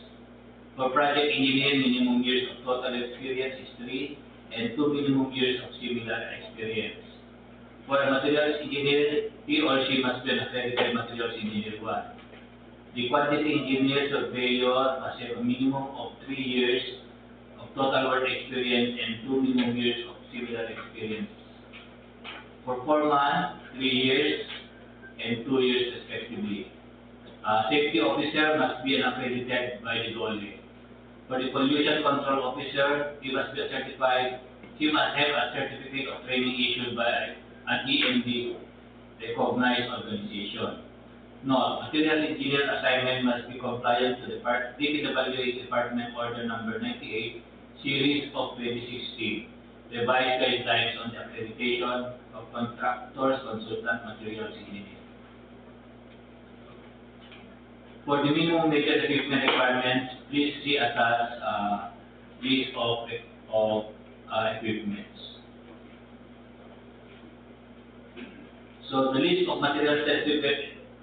For project engineer, minimum years of total experience is 3 and 2 minimum years of similar experience. For a materials engineer, he or she must be an accredited materials engineer 1. The quantity engineer surveyor must have a minimum of 3 years of total work experience and 2 minimum years of similar experience. For foreman, 3 years and 2 years respectively. Safety officer must be an accredited by the DOLE. For the pollution control officer, he must have a certificate of training issued by an EMD recognized organization. Note, material engineer assignment must be compliant to the DPWH Department Order Number 98, Series of 2016. revised guidelines on the accreditation of contractors, consultant, materials engineers. For the minimum major equipment requirements, please see attached list of equipments. So the list of materials tested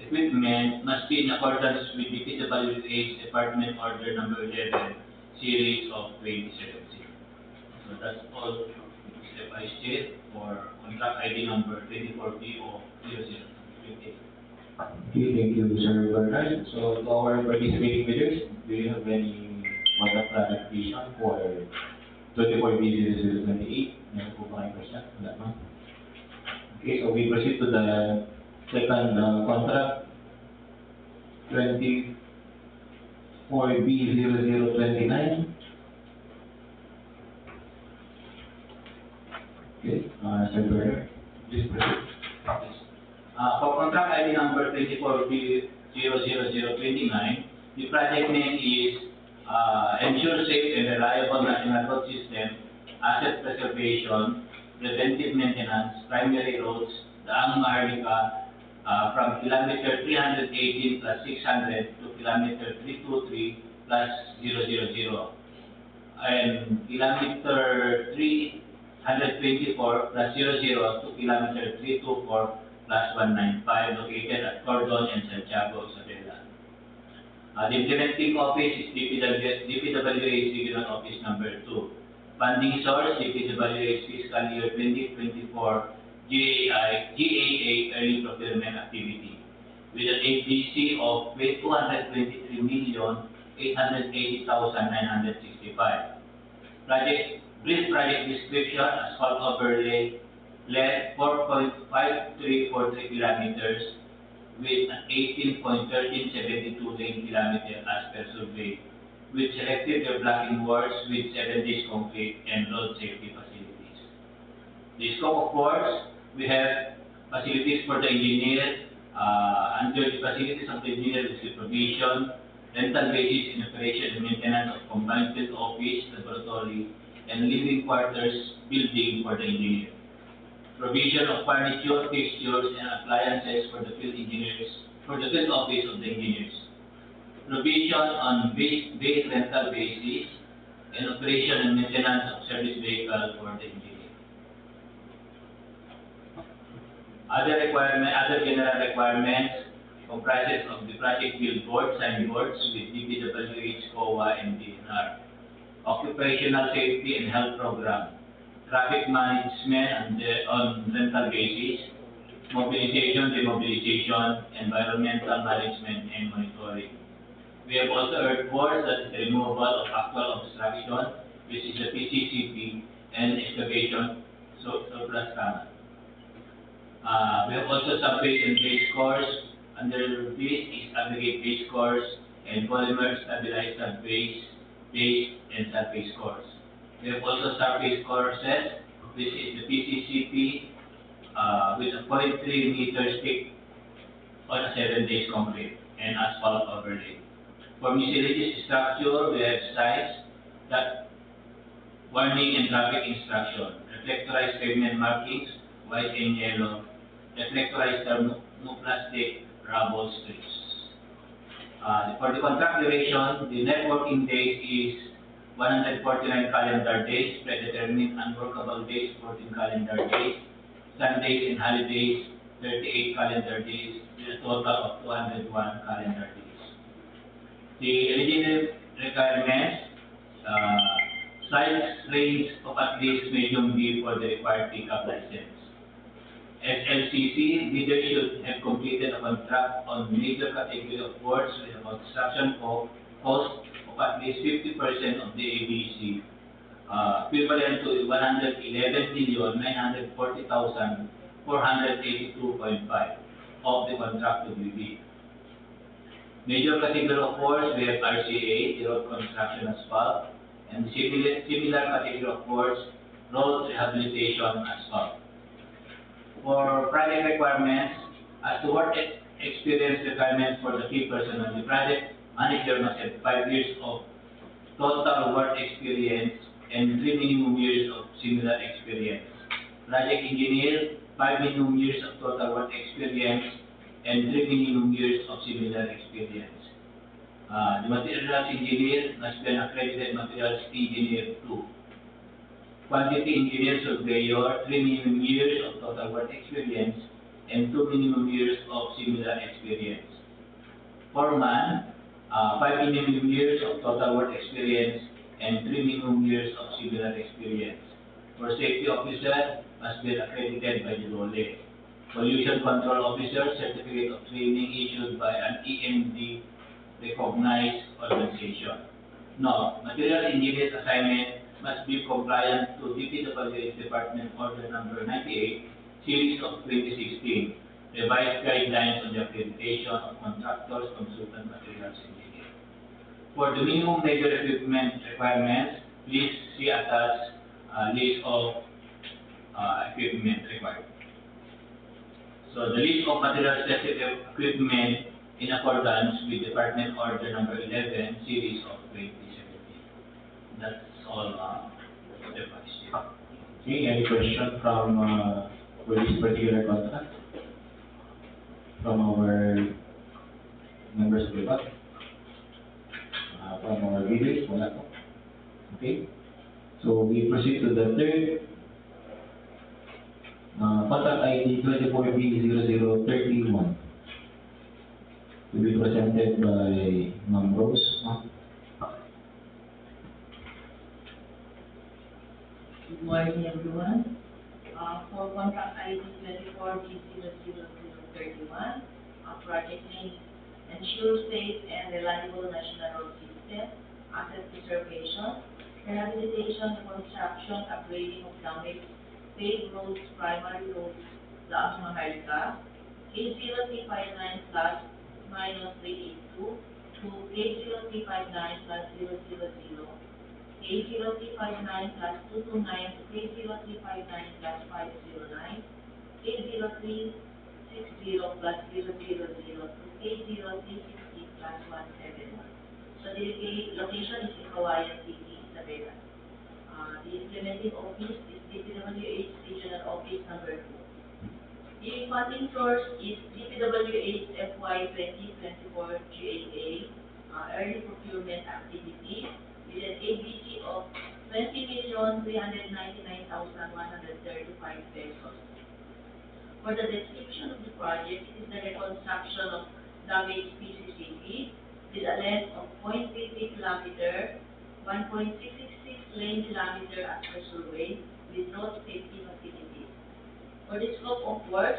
equipment must be in accordance with the PWA's Department Order Number 11, Series of 2017. So that's all, Mr. Vice Chair, for contract ID number 24PO0028. Okay, thank you, Sir Bernard. So, to our participating bidders, do you have any contract clarification for 24B0028? Meron po ba kayong question? Wala, no? Okay, so we proceed to the second contract, 24B0029. Okay, Sir Bernard, please proceed. For contract ID number 24B00029, the project name is Ensure Safe and Reliable National Road System, Asset Preservation, Preventive Maintenance, Primary Roads, Daang Maharlika, from kilometer 318 plus 600 to kilometer 323 plus 000, and kilometer 324 plus 00 to kilometer 324 plus 195, located at Cordon and Santiago, Isabela. The implementing office is DPWH Regional Office Number 2. Funding source, DPWH Fiscal Year 2024 GAA Early Procurement Activity, with an APC of 223,880,965. Brief project description: asphalt overlay, length 4.5343 kilometers with an 18.1372 lane kilometer as per survey, with selected blocking works with 7 days concrete and road safety facilities. The scope of works: we have facilities for the engineer. Under the facilities of the engineer is the provision, rental basis in operation and maintenance of combined field office, laboratory, and living quarters building for the engineer. Provision of furniture, fixtures, and appliances for the field engineers, for the field office of the engineers. Provision on base rental basis, and operation and maintenance of service vehicle for the engineer. Other general requirements comprises of the project billboard, signboards with DPWH, COA, and DNR. Occupational safety and health program. Traffic management on rental basis, mobilization, demobilization, environmental management, and monitoring. We have also earthworks, that is the removal of actual obstruction, which is the PCCP, and excavation, surplus canal. We have also sub-base and base cores. Under this is aggregate base cores and polymer stabilized sub-base, base, and sub-base cores. We have also surface courses, which is the PCCP, with a 0.3 meters thick on a 7 days concrete and asphalt overlay. For miscellaneous structure, we have signs, that warning and traffic instruction, reflectorized pavement markings, white and yellow, reflectorized thermoplastic rubble strips. For the contract duration, the net working days is 149 calendar days, predetermined unworkable days 14 calendar days, Sundays and holidays 38 calendar days, with a total of 201 calendar days. The eligibility requirements: size range of at least medium B for the required pickup license. SLCC, bidders should have completed a contract on major category of works with a construction cost of at least 50% of the ABC, equivalent to 111,940,482.5 of the contract to be bid. Major category of works, we have RCA, the road construction asphalt, and similar category of works, road rehabilitation asphalt. For project requirements, as to work experience requirements for the key person on the project, manager must have 5 years of total work experience and 3 minimum years of similar experience. Project engineer, 5 minimum years of total work experience and 3 minimum years of similar experience. The materials engineer must be an accredited materials engineer 2. Quantity engineer surveyor, 3 minimum years of total work experience and 2 minimum years of similar experience. Foreman, 5 minimum years of total work experience and 3 minimum years of similar experience. For safety officer, must be accredited by the DOLE. Pollution control officer, certificate of training issued by an EMD recognized organization. No, material engineer's assignment must be compliant to DPWH Department Order Number 98, Series of 2016, revised guidelines on the accreditation of contractors, consultant materials engineer. For the minimum major equipment requirements, please see attached list of equipment required. So the list of material specific equipment in accordance with Department Order Number 11, Series of 2017. That's all for the Vice Chair. Okay, any question from for this particular contract? From our members of the back? From our leaders? Wala po. Okay, so we proceed to the third contract ID 24B0031 to be presented by Ma'am Rose. Good morning, everyone. For contract ID 24B00031, project name ensure safe and reliable national road system, asset preservation, rehabilitation, reconstruction, upgrading of damaged paved roads, primary roads, Laos Maharlika, K0359 plus minus 382 to K0359 plus 000, K0359 plus 229 to K0359 plus 509, K0360 plus 000 to K0360 plus 171. So the location is in Kawayan City, Isabela. The implementing office is DPWH Regional Office Number 2. The funding source is DPWH FY 2024 GAA Early Procurement Activity with an ABC of 20,399,135 pesos. For the description of the project, it is the reconstruction of damaged PCCP with a length of 0.50 kilometer, 1.666 lane kilometer expressway with road safety facilities. For the scope of work,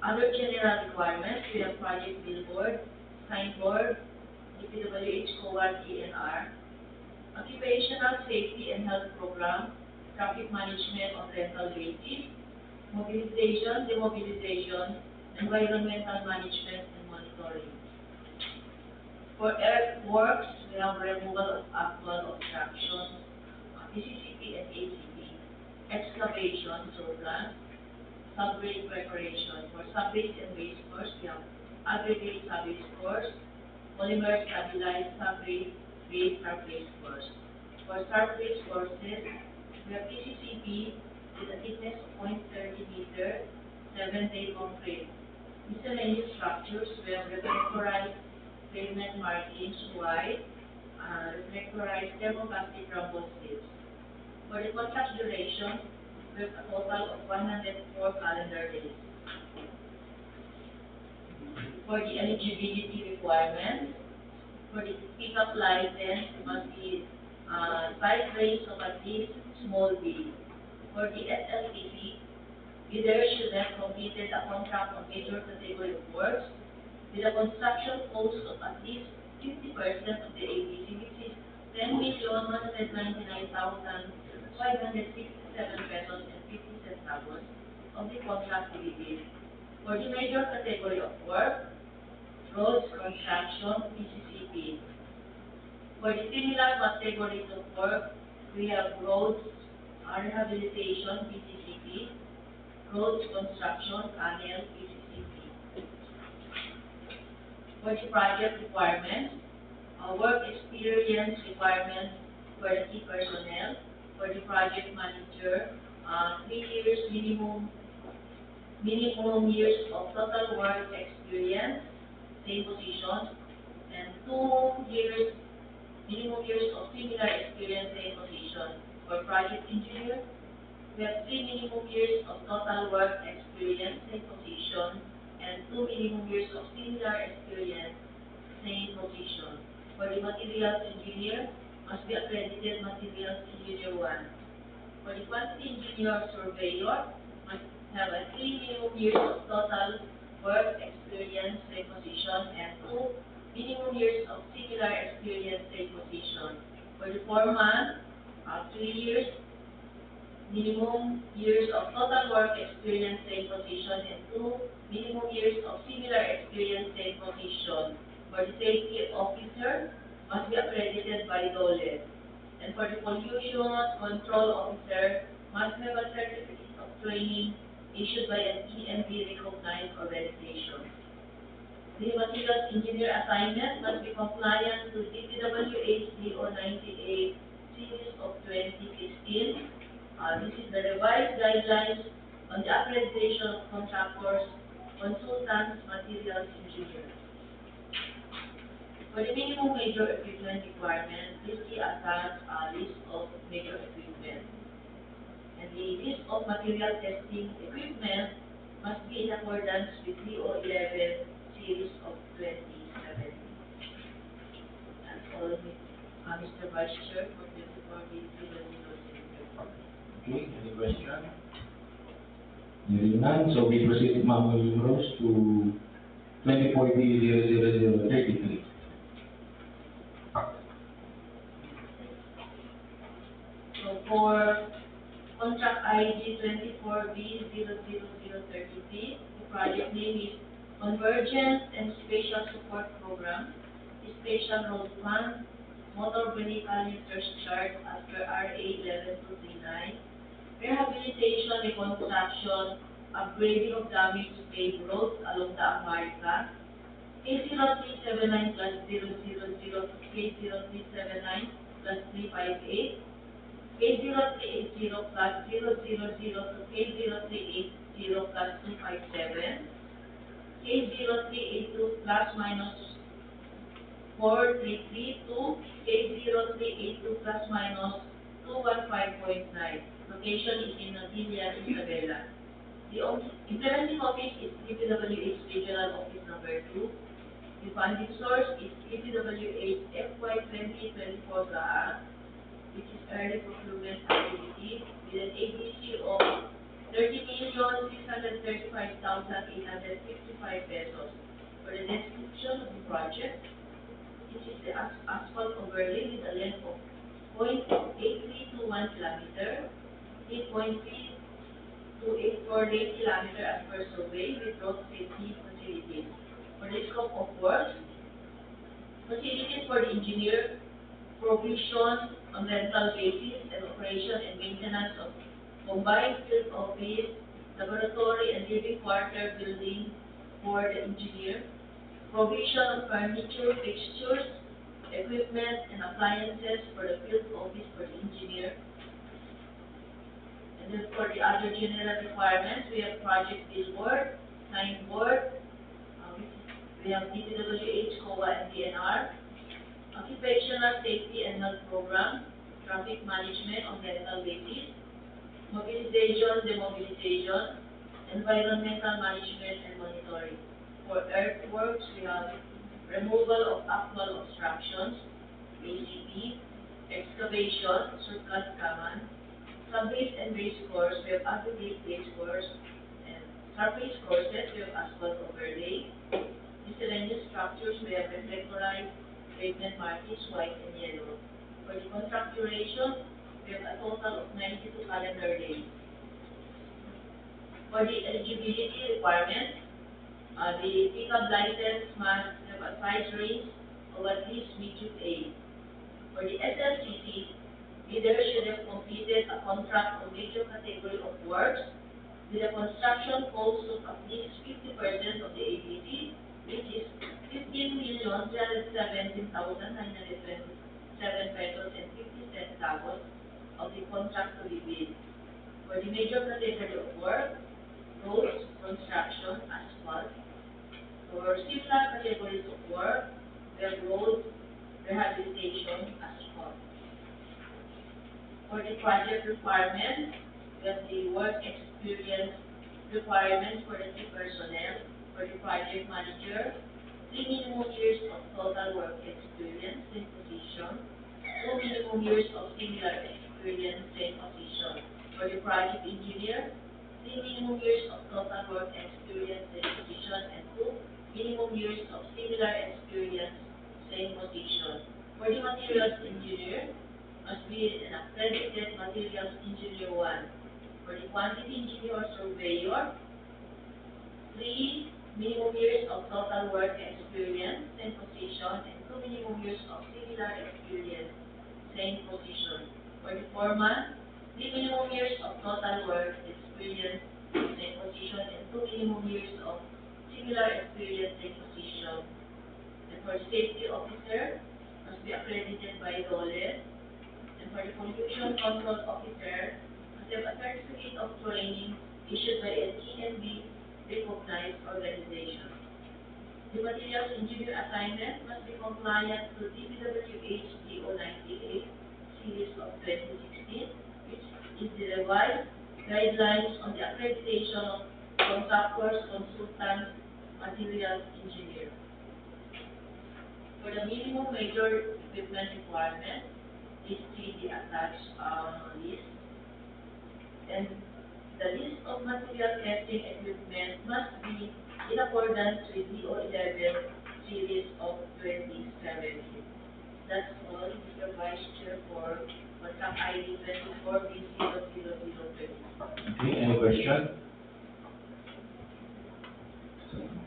other general requirements, we have project billboard, signboard, DPWH COAD ENR, occupational safety and health program, traffic management on rental basis, mobilization, demobilization, environmental management and monitoring. For earthworks, we have removal of actual obstructions, PCCP and ACP, excavation, surplus, subbase preparation. For subbase and base course, we have aggregate subbase course, polymer stabilized subbase, base surface course. For surface courses, we have PCCP with a thickness of 0.30 meter, 7-day concrete. Miscellaneous structures, we have reflectorized pavement markings wide, reflectorized thermoplastic rumble strips. For the contract duration, we have a total of 104 calendar days. For the eligibility requirements, for the pickup license, it must be size range of at least small B. For the SLPC, bidder should have completed a contract on major category of works with a construction cost of at least 50% of the ABC, which is 10,199,567 pesos and 50 centavos of the contract to be bid. For the major category of work, roads, construction, PCCP. For the similar categories of work, we have roads, rehabilitation, PCCP, roads, construction, tunnel, PCCP. For the project requirements, work experience requirements for the key personnel, For the project manager, 3 years minimum years of total work experience, same position, and 2 years, minimum years of similar experience, same position. For project engineer, we have 3 minimum years of total work experience, same position, and 2 minimum years of similar experience, same position. For the materials engineer, must be accredited materials engineer 1. For the quantity engineer surveyor, must have a 3 minimum years of total work experience, same position, and 2 minimum years of similar experience, same position. For the foreman, 3 years, minimum years of total work experience, same position, and 2 minimum years of similar experience, same position. For the safety officer, must be accredited by DOLE. And for the pollution control officer, must have a certificate of training issued by an EMB recognized organization. The materials engineer assignment must be compliant to DPWH DO 98 series of 2016. This is the revised guidelines on the accreditation of contractors, consultants, materials engineers. For the minimum major equipment requirement, please see attached a list of major equipment. And the list of material testing equipment must be in accordance with DO 11 series of 2017. That's all, Mr. Vice Chair, for 24 Okay, any question? Hearing none, so we proceed with Ma'am Rose to 24B00033. So for contract ID 24B00033, the project name is Convergence and Spatial Support Program, Spatial Road Fund, Motor Vehicle Users Charge as per RA 11239, rehabilitation, reconstruction, upgrading of damaged paved roads along the America, K0379 plus 000 to K0379 plus 358, K0380 plus 000 to K0380 plus 257, K0382 plus minus 433 to K0382 plus minus 215.9. Location is in Nadilia, Isabela. The implementing office is DPWH Regional Office Number 2. The funding source is DPWH FY 2024 GAA, which is early procurement activity with an ABC of 30,635,855 pesos. For the description of the project, this is the asphalt overlay with a length of 0.8321 kilometer, 3.3284 lane kilometer as per survey with road safety facilities. For the scope of work, facilities for the engineer, provision on rental basis and operation and maintenance of combined field office, laboratory and living quarter building for the engineer, provision of furniture, fixtures, equipment, and appliances for the field office for the engineer. And then for the other general requirements, we have project billboard, signboard, we have DPWH, COA, and DNR, occupational safety and health program, traffic management on rental basis, mobilization, demobilization, environmental management and monitoring. For earthworks, we have removal of actual obstructions, ACP, excavation, surplus command, sub-base and base course, we have aggregate base course, and surface courses, we have asphalt overlay, miscellaneous structures, we have reflectorized pavement markings, white and yellow. For the contract duration, we have a total of 92 calendar days. For the eligibility requirements, the pickup license must have a size range of at least medium A. For the SLCC, leaders should have completed a contract on major category of works with a construction cost of at least 50% of the ABC, which is 15,317,927 pesos and 50 centavos, of the contract to be bid. For the major category of work, roads, construction, asphalt. For similar categories of work, we have roads, rehabilitation, asphalt. For the project requirements, we have the work experience requirements for the key personnel. For the project manager, 3 minimum years of total work experience, same position. 2 minimum years of similar experience, same position. For the project engineer, 3 minimum years of total work experience, same position, and 2 minimum years of similar experience, same position. For the materials engineer, must be an accredited materials engineer 1. For the quantity engineer or surveyor, 3 minimum years of total work experience, same position, and 2 minimum years of similar experience, same position. For the foreman, 3 minimum years of total work experience, same position, and 2 minimum years of similar experience, same position. And for the safety officer, must be accredited by DOLE. And for the pollution control officer, must have a certificate of training issued by a TNB recognized organization. The materials engineer assignment must be compliant to DPWH DO 98 series of 2016, which is the revised guidelines on the accreditation of contractors, consultants, materials engineer. For the minimum major equipment requirement, is the attached list. And the list of material testing equipment must be in accordance with DO 11 series of 2017. That's all, Mr. Vice Chair, for contract ID 24B00020. Okay, any question?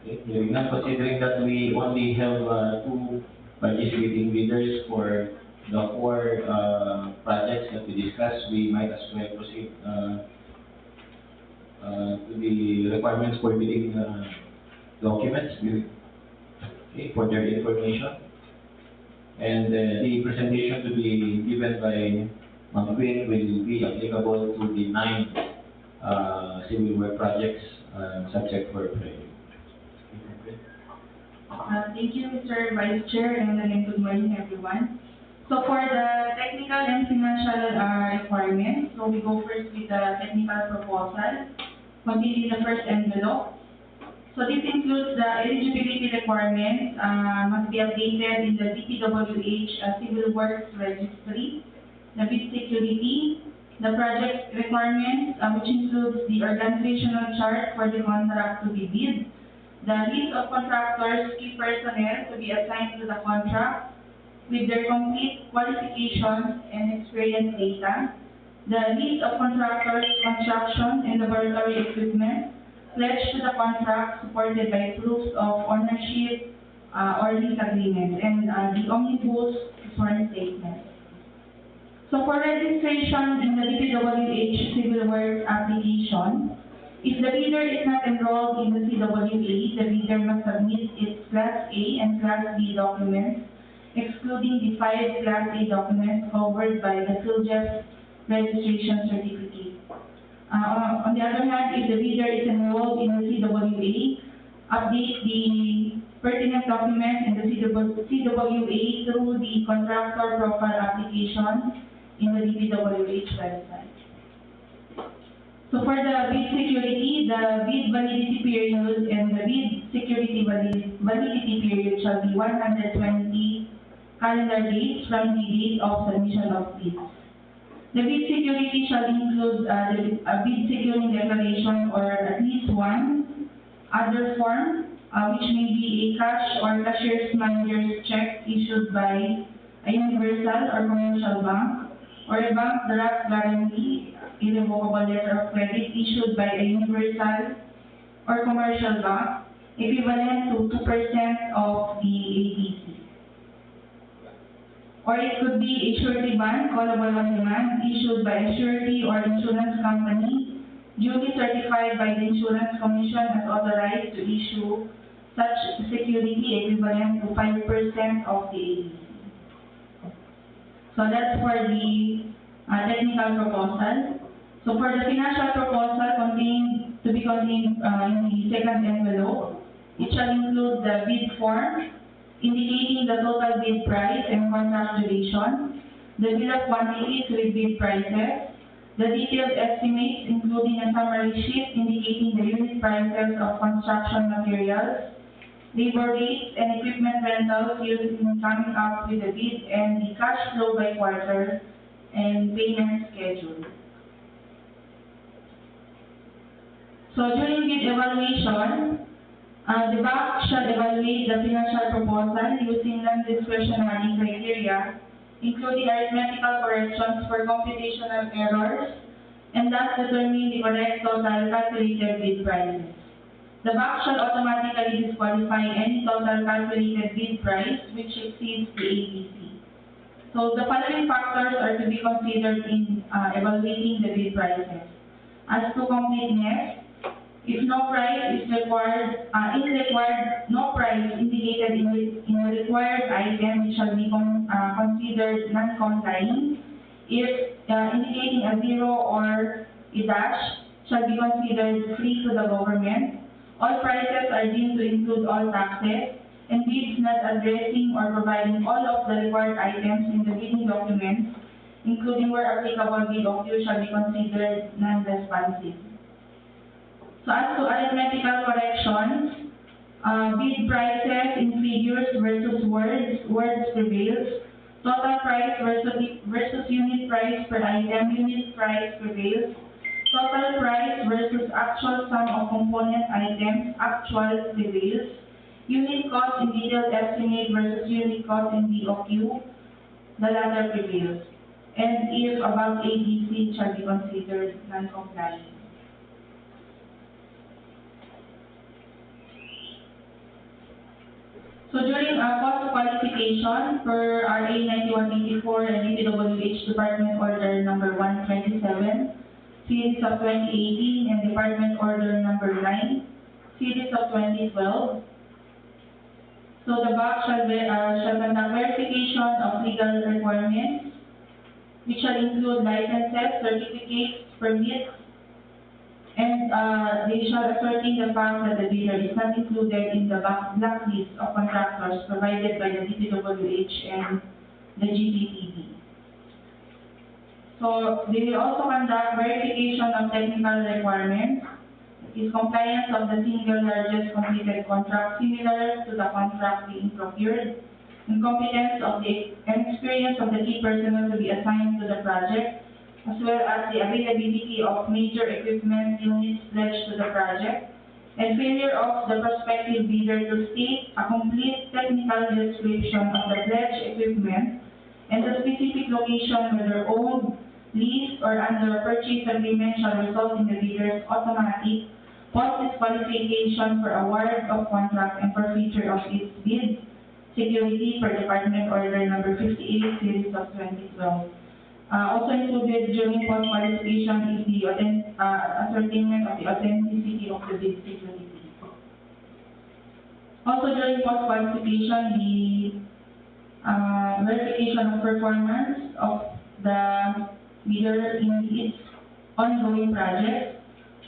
Okay, hearing none, considering that we only have 2 participating bidders for the 4 projects that we discussed, we might as well proceed to the requirements for bidding documents okay, for their information. And the presentation to be given by Ma'am Queen will be applicable to the 9 civil work projects subject for appraisal. Thank you, Mr. Vice Chair, and again, good morning, everyone. So for the technical and financial requirements, so we go first with the technical proposal, containing the first envelope. So this includes the eligibility requirements, must be updated in the DPWH Civil Works Registry, the bid security, the project requirements, which includes the organizational chart for the contract to be bid, the list of contractors, key personnel to be assigned to the contract with their complete qualifications and experience data, the list of contractors, construction, and laboratory equipment pledged to the contract supported by proofs of ownership or lease agreement, and the omnibus sworn statement. So for registration in the DPWH Civil Works application, if the bidder is not enrolled in the CWA, the bidder must submit its Class A and Class B documents, excluding the 5 Class A documents covered by the PhilJEF registration certificate. On the other hand, if the bidder is enrolled in the CWA, update the pertinent documents in the CWA through the contractor profile application in the DPWH website. So for the bid security, the bid validity period and the bid security validity period shall be 120 calendar days from the date of submission of bids. The bid security shall include a bid securing declaration or at least one other form, which may be a cash or cashier's manager's check issued by a universal or commercial bank, or a bank draft guarantee, irrevocable letter of credit issued by a universal or commercial bank, equivalent to 2% of the ABC. Or it could be a surety bond, callable on demand, issued by a surety or insurance company, duly certified by the Insurance Commission as authorized to issue such security equivalent to 5% of the ABC. So that's for the technical proposal. So for the financial proposal to be contained in the second envelope, it shall include the bid form, indicating the total bid price and contract duration, the bill of quantities with bid prices, the detailed estimates including a summary sheet indicating the unit prices of construction materials, labor rates and equipment rentals used in coming up with the bid, and the cash flow by quarter and payment schedule. So during bid evaluation, the bank shall evaluate the financial proposal using non-discretionary criteria, including arithmetical corrections for computational errors, and thus determine the correct total calculated bid prices. The bank shall automatically disqualify any total calculated bid price which exceeds the ABC. So the following factors are to be considered in evaluating the bid prices. As to completeness, if no price is required, no price indicated in a required item, it shall be considered non-complying. If indicating a zero or a dash, shall be considered free to the government. All prices are deemed to include all taxes, and bids not addressing or providing all of the required items in the bidding documents, including where applicable bid occurs, shall be considered non-responsive. So as to arithmetical corrections, bid prices in figures versus words prevails. Total price versus unit price per item, unit price prevails. Total price versus actual sum of component items, actual prevails. Unit cost in detailed estimate versus unit cost in BOQ, the latter prevails. And if above ABC, it shall be considered non-compliant. So during cost qualification per RA 9184 and DPWH Department Order number 127, series of 2018, and Department Order number 9, series of 2012. So the BAC shall conduct verification of legal requirements, which shall include licenses, certificates, permits, and they shall ascertain the fact that the bidder is not included in the blacklist of contractors provided by the DPWH and the GPTB. So they will also conduct verification of technical requirements, is compliance of the single largest completed contract similar to the contract being procured, and competence of and experience of the key personnel to be assigned to the project, as well as the availability of major equipment units pledged to the project, and failure of the prospective bidder to state a complete technical description of the pledged equipment and the specific location, whether owned, leased, or under purchase agreement, shall result in the bidder's automatic post-disqualification for award of contract and forfeiture of its bid security per Department Order number 58, series of 2012. Also included during post-qualification is the ascertainment of the authenticity of the bid security. Also during post-qualification, the verification of performance of the bidder in its ongoing project.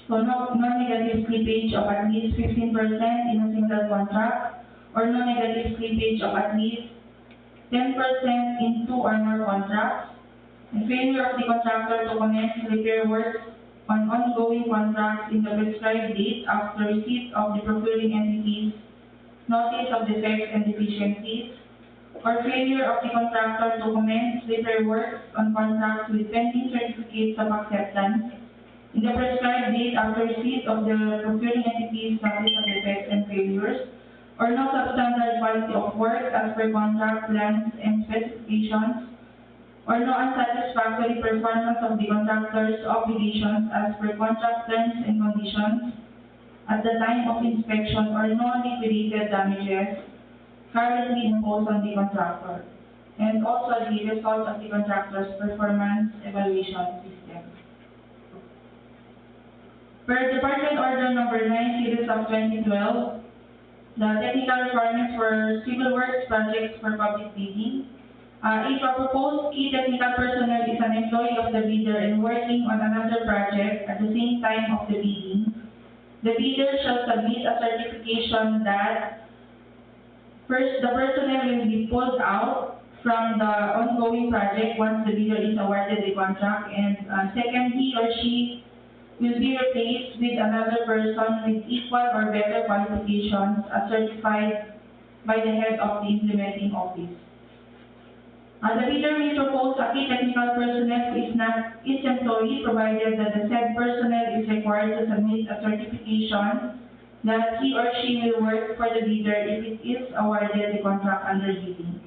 So no negative slippage of at least 15% in a single contract, or no negative slippage of at least 10% in two or more contracts, and failure of the contractor to commence repair works on ongoing contracts in the prescribed date after receipt of the procuring entity's notice of defects and deficiencies, or failure of the contractor to commence repair works on contracts with pending certificates of acceptance in the prescribed date after receipt of the procuring entity's notice of defects and failures, or no substandard quality of work as per contract plans and specifications, or no unsatisfactory performance of the contractor's obligations as per contract terms and conditions at the time of inspection, or no liquidated damages currently imposed on the contractor, and also the result of the contractor's performance evaluation system. Per Department Order number 9, series of 2012, the technical requirements for civil works projects for public bidding. If a proposed key technical personnel is an employee of the bidder and working on another project at the same time of the bidding, the bidder shall submit a certification that first, the personnel will be pulled out from the ongoing project once the bidder is awarded the contract, and second, he or she will be replaced with another person with equal or better qualifications as certified by the head of the implementing office. The bidder may propose a key technical personnel who is not its employee, provided that the said personnel is required to submit a certification that he or she will work for the bidder if it is awarded the contract under bidding.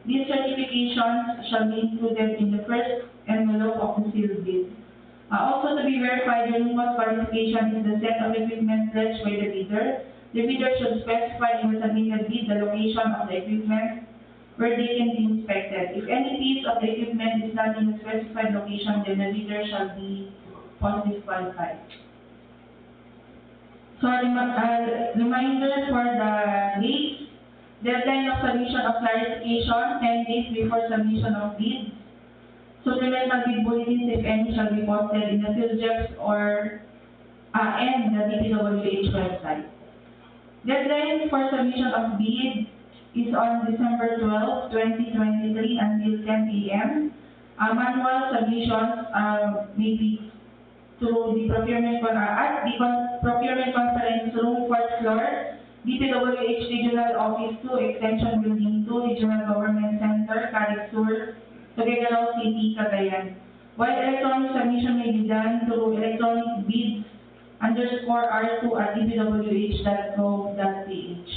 These certifications shall be included in the first envelope of the sealed bid. Also to be verified during what qualification is the set of equipment pledged by the bidder. The bidder should specify in the submitted bid the location of the equipment where they can be inspected. If any piece of the equipment is not in the specified location, then the bidder shall be disqualified. So, reminder for the dates: deadline of submission of clarification, 10 days before submission of bids. Supplemental bid bulletins, if any, shall be posted in the PhilJEPS or and the DPWH website. Deadline for submission of bid is on December 12, 2023 until 10 a.m. Manual submissions may be through the procurement at the procurement conference room, 4th floor, DPWH Regional Office 2, Extension Building 2, Regional Government Center, Cadiz Sur, Tuguegarao City, Cagayan. While electronic submission may be done through electronic bids_r2@dpwh.gov.ph.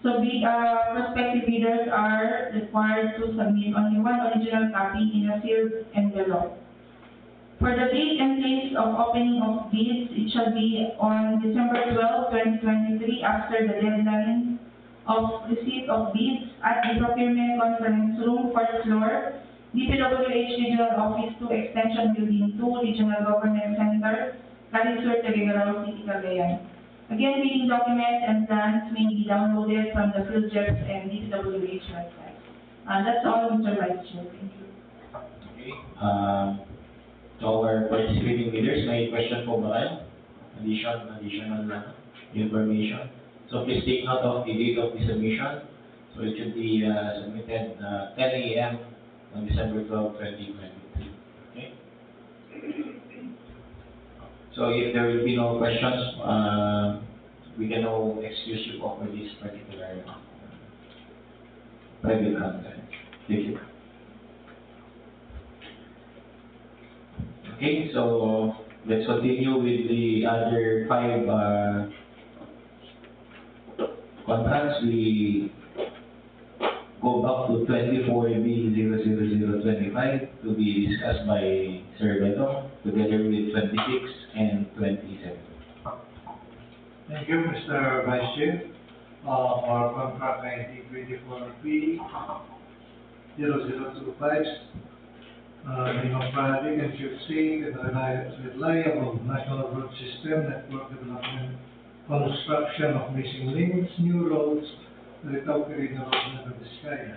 So, prospective bidders are required to submit only one original copy in a sealed envelope. For the date and place of opening of bids, it shall be on December 12, 2023, after the deadline of receipt of bids at the Procurement Conference Room, 4th floor, DPWH Regional Office 2, Extension Building 2, Regional Government Center, Cadiz Sur, Tuguegarao City, Cagayan. Again, bidding documents and plans may be downloaded from the PhilJEPS and DPWH website. That's all, Mr. Vice Chair. Thank you. Okay. To our participating leaders, may question po ba kayo? Additional information. So please take note of the date of the submission. So it should be submitted 10 a.m. on December 12, 2023. Okay? So if there will be no questions, we can now excuse you for this particular private conference. Thank you. Okay, so let's continue with the other 5 contracts. We go back to 24B00025 to be discussed by Sir Beto, together with 26 and 27. Thank you, Mr. Vice Chair. Our contract ID 24B00025, being a project and should seek a reliable national road system, network development, construction of missing links, new roads, recovery in the road of Vizcaya.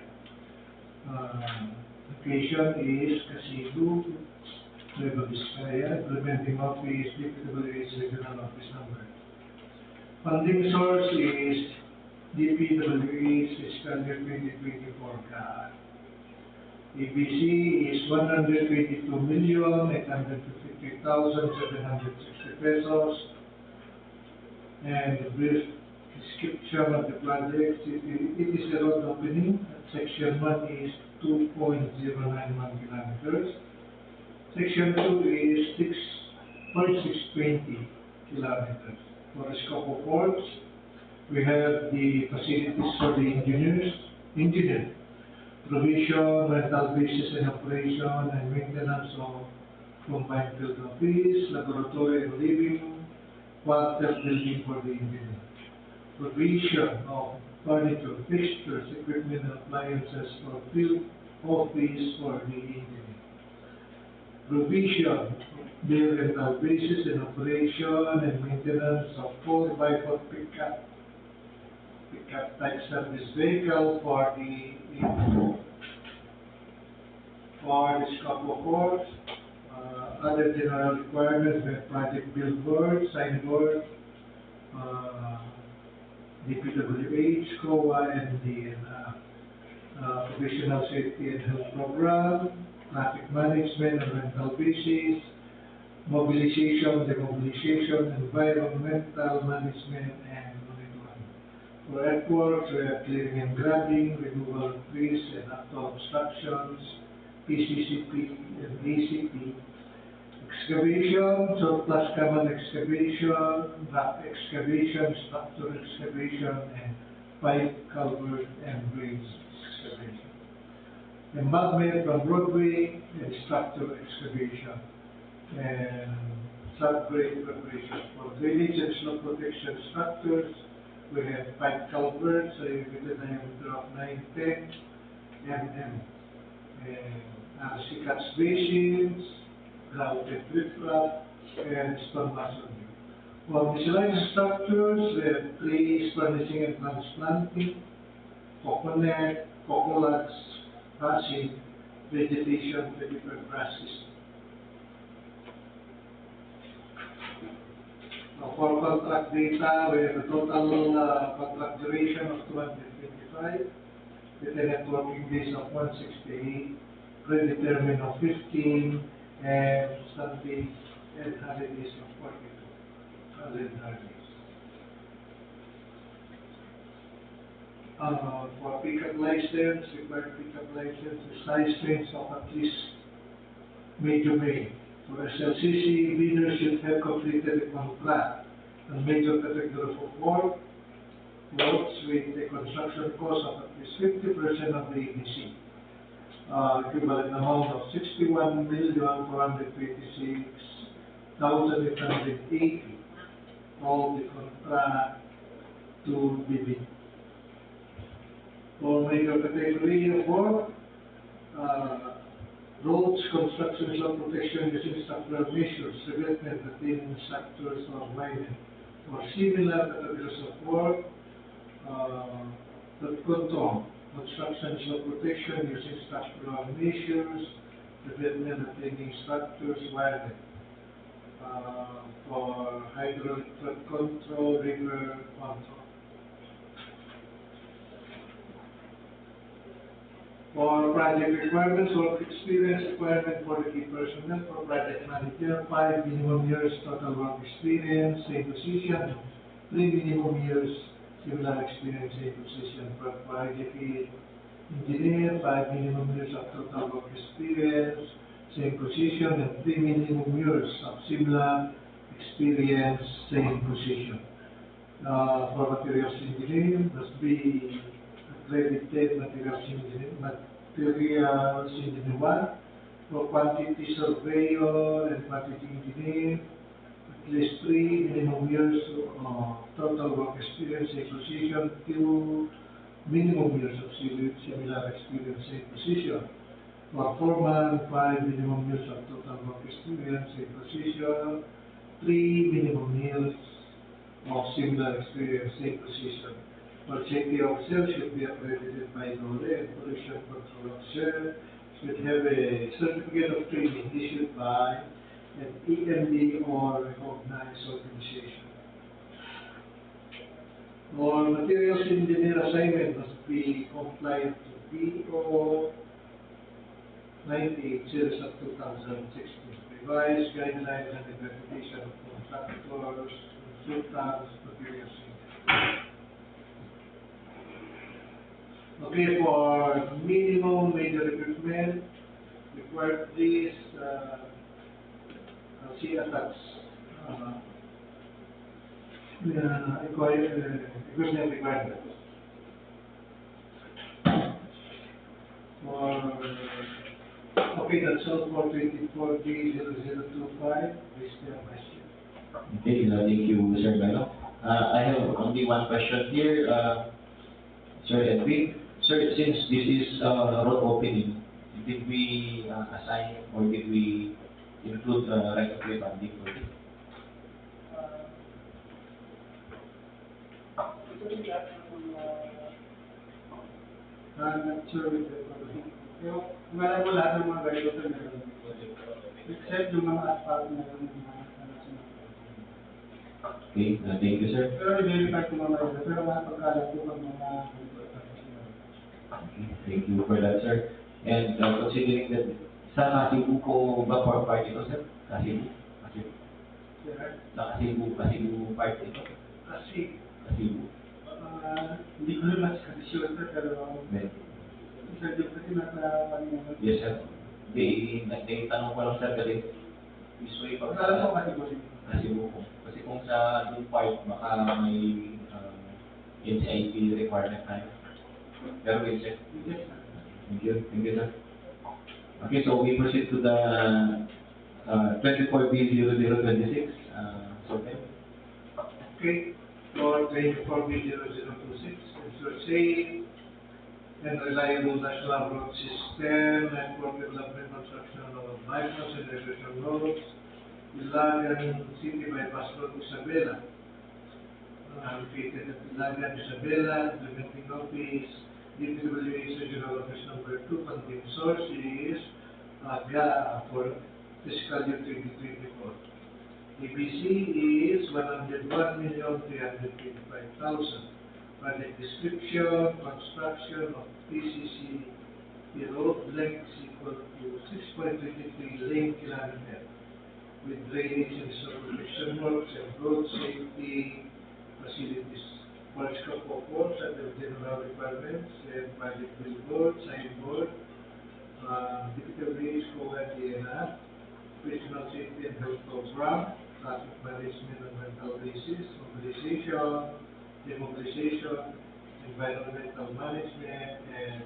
Location is Casibu, Nueva Vizcaya, implementing office, DPWH Regional Office number. Funding source is DPWH Fiscal Year 2024 CAR. ABC is 122,853,760 pesos. And the brief description of the project, it is a road opening. Section 1 is 2.091 kilometers. Section 2 is 6.620 kilometers. For the scope of works, we have the facilities for the engineer, provision, rental basis and operation, and maintenance of combined field office, laboratory and living, quarter building for the engineer. Provision of furniture, fixtures, equipment, and appliances for field office for the engineer. Provision, their rental basis and operation and maintenance of 4x4 pickup type service vehicle for the engineer. For the scope of work, other general requirements, we have project billboard, signboard, DPWH, COA, and the Professional Safety and Health Program, traffic management and rental basis, mobilization, demobilization, environmental management, and monitoring. For earthworks, we have clearing and grading, removal of trees and outdoor obstructions, PCCP and ACP, excavation, surplus common excavation, rock excavation, structural excavation, and pipe, culvert, and drains excavation. Embankment from roadway and structural excavation, and subgrade preparation. For drainage and slope protection structures, we have pipe culverts, with a diameter of 9-10 mm, and RC catch basins, grouted riprap, and stone masonry. For miscellaneous structures, we have trees, furnishing and transplanting, coconut, coconuts, passing, vegetation, vetiver grasses. For contract data, we have a total contract duration of 225, with a net working days of 168, predetermined of 15, and Sundays and holidays of 42, holidays. For pickup license, required pickup license, the size range of at least May to May. For SLCC, bidders should have completed a contract on major category of works with a construction cost of at least 50% of the EDC. Equivalent amount of 61,426,880 of the contract to be bid. For major category of work, roads, construction, slope protection using structural measures, development, retaining structures or widening. For similar categories of work, flood control, construction, slope protection using structural measures, development, retaining structures, widening. For hydraulic flood control, river control. For project requirements, work experience requirement for the key personnel. For project manager, 5 minimum years total work experience, same position, 3 minimum years similar experience, same position. For IDP engineer, 5 minimum years of total work experience, same position, and 3 minimum years of similar experience, same position. For materials engineer, must be accredited materials engineer 1. For quantity surveyor and quantity engineer, at least 3 minimum years of total work experience, same position, 2 minimum years of similar experience, same position. For foreman, 5 minimum years of total work experience, same position, 3 minimum years of similar experience, same position. For safety officer should be accredited by NORE, and pollution control officer should have a certificate of training issued by an EMD or recognized organization. For materials engineer assignment must be compliant to BO 98 series of 2016, revised guidelines and interpretation of contractors, consultants, materials engineer. Okay, for minimum major equipment, required this, see attached, equipment requirements. Okay, that's all for 24G0025, please your question. Okay, thank you, Sir Melo. I have only one question here, Sir Edwin. Sir, since this is road opening, did we assign or did we include right of way funding for it? I'm not sure with the Pero malay mo lahat ng mga guidelines na meron. Except yung mga asphalt na yung mga Okay, thank you, sir. pero i-verify ko mamaya. Pero mga pagkalat ko ng mga Okay, thank you for that, sir. And considering that, sa Kasibu po ba part ito, sir? Kasibu? Kasibu? Sa Kasibu part ito? kasi Kasibu? hindi ko naman kasi sure pero Then, isa din kasi nasa kanina. yes, sir. Nagtanong ko lang, sir, kasi usually pag Alam ko kasi ko Kasibu po. Kasi kung sa doon part, baka may NCIP requirement tayo. Pero we'll check. Thank you, sir. Okay, so we proceed to the 24B0026, Sultan. Okay, for 24B0026, it's for safe and reliable national road system, network development construction of bypass and irrigation roads, Ilagan City Bypass Road, Isabela. Located at Ilagan, Isabela, implementing office, DPWH Regional Office Number 2, funding source is GA for fiscal year 2024. ABC is 101,325,000. Project description, construction of PCC road length is equal to 6.23 lane kilometer with drainage and storm protection works and road safety facilities. For scope of works under general requirements and project billboard, signboard, typical range for DNR, operational safety and health program, traffic management on rental basis, mobilization, demobilization, environmental management, and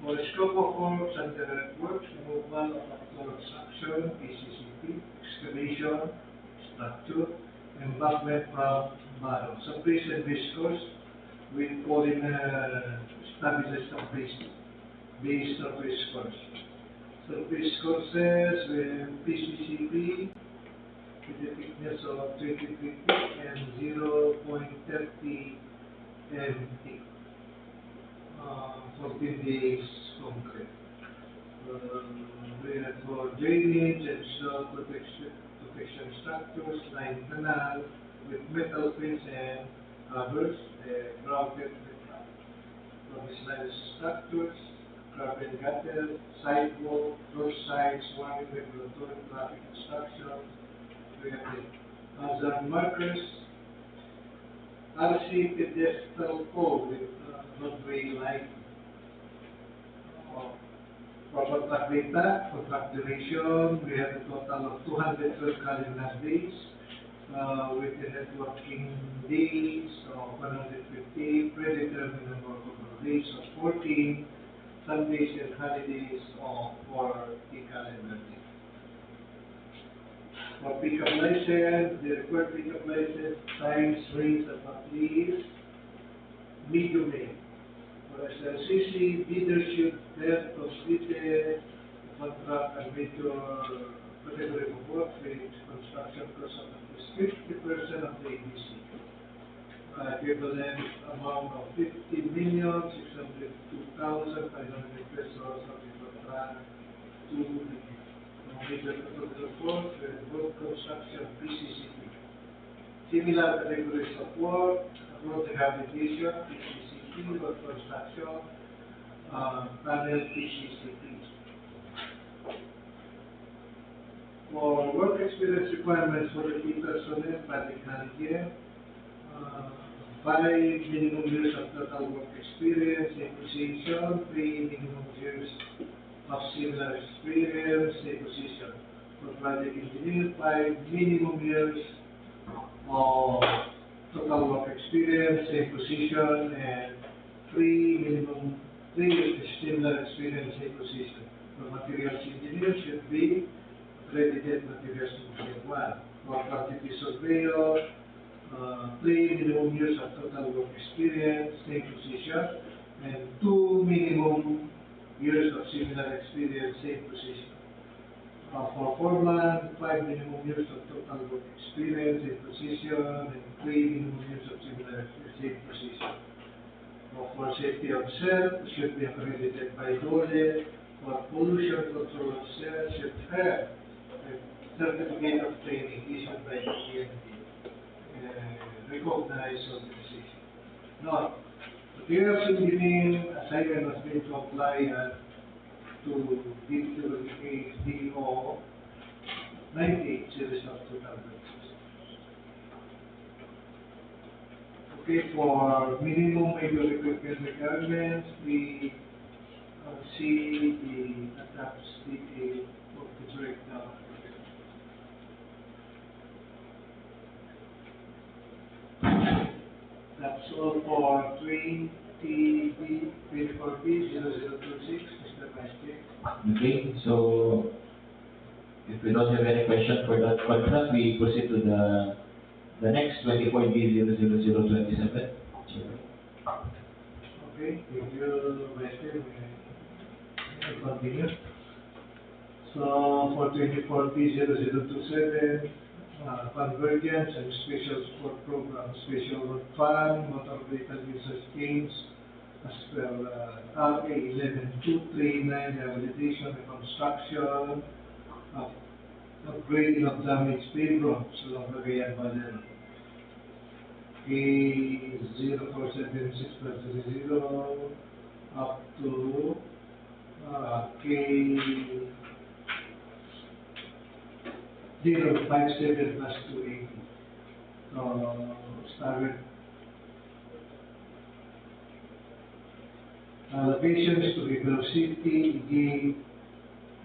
for scope of works under works, removal of obstruction, PCCP, excavation, structure, embankment from barrel. So base and base course with polymer stabilized base surface course. Surface courses with PCCP with a thickness of 20 feet and 0.30 MT. 14 days concrete. We have for drainage and soil protection structures, line canal with metal fins and covers, grounded from slide structures, carbon gutter, sidewalk, roadsides, warning regulatory traffic instruction. We have the hazard markers, RC pedestal pole with roadway light. For contract data, contract duration, we have a total of 212 calendar days with the networking days of 150, predetermined number of days of 14, Sundays and holidays of 40 calendar days. For pickup license, the required pickup license times range of at least medium mail. For SLCC, bidder should have completed contract and major category of work with construction cost of at least 50% of the ABC. Equivalent amount of 50,602,500 pesos of the contract to the major category of work with road construction PCCP. Similar categories of work, road rehabilitation, PCCP, road construction, panel PCCP. For work experience requirements for the key personnel, project manager, 5 minimum years of total work experience in position, 3 minimum years of similar experience in position. For project engineer, 5 minimum years of total work experience in position and 3 years of similar experience in position. For materials engineer should be accredited materials engineer 1. For quantity surveyor, 3 minimum years of total work experience, same position, and 2 minimum years of similar experience, same position. For foreman, 5 minimum years of total work experience, same position, and 3 minimum years of similar for safety of cell should be accredited by DOLE. For pollution control of cell should have a certificate of training issued by the PNP, recognized organization. Now, materials engineering assignment has been compliant to DO 98 series of 2006. Okay, for minimum major equipment requirements, we see the attached detail of the breakdown. That's all for 24B0026, Mr. Vice Chair. Okay, so if we don't have any question for that contract, we proceed to the next 24B00027. Okay, thank you, Vice Chair. We'll continue. So for 24B0027, convergence and special support program, special road fund, motor vehicle user schemes, as well RA 11239, rehabilitation and construction, upgrading of damaged pavements along the Cagayan Valero. K0476+00 up to K057+280. Staggered allocations to River City, Igi,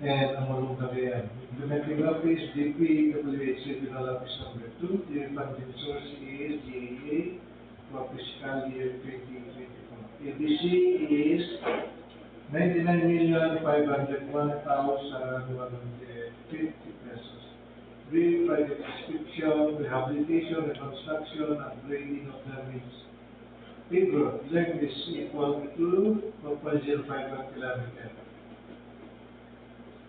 and Amalong Cagayan. Implementing office, DPWH Regional Office number 2. The funding source is GAA for fiscal year 2024. ABC is 99,501,150 pesos. Brief project description, rehabilitation, reconstruction, upgrading of damaged pavement. Length is equal to 4.051 kilometers.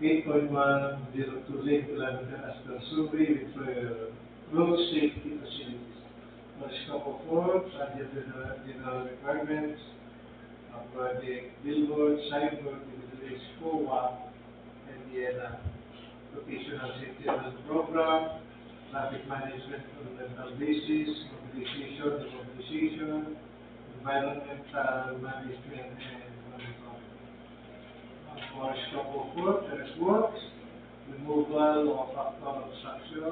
8.102 lane kilometer as per survey with road safety facilities. For scope of work, general requirements, project billboard, signboard, village, COA, and the vocational safety program, traffic management on a mental basis, mobilization, demobilization, environmental management, and monitoring. For scope of work, there is works, removal of factor obstruction.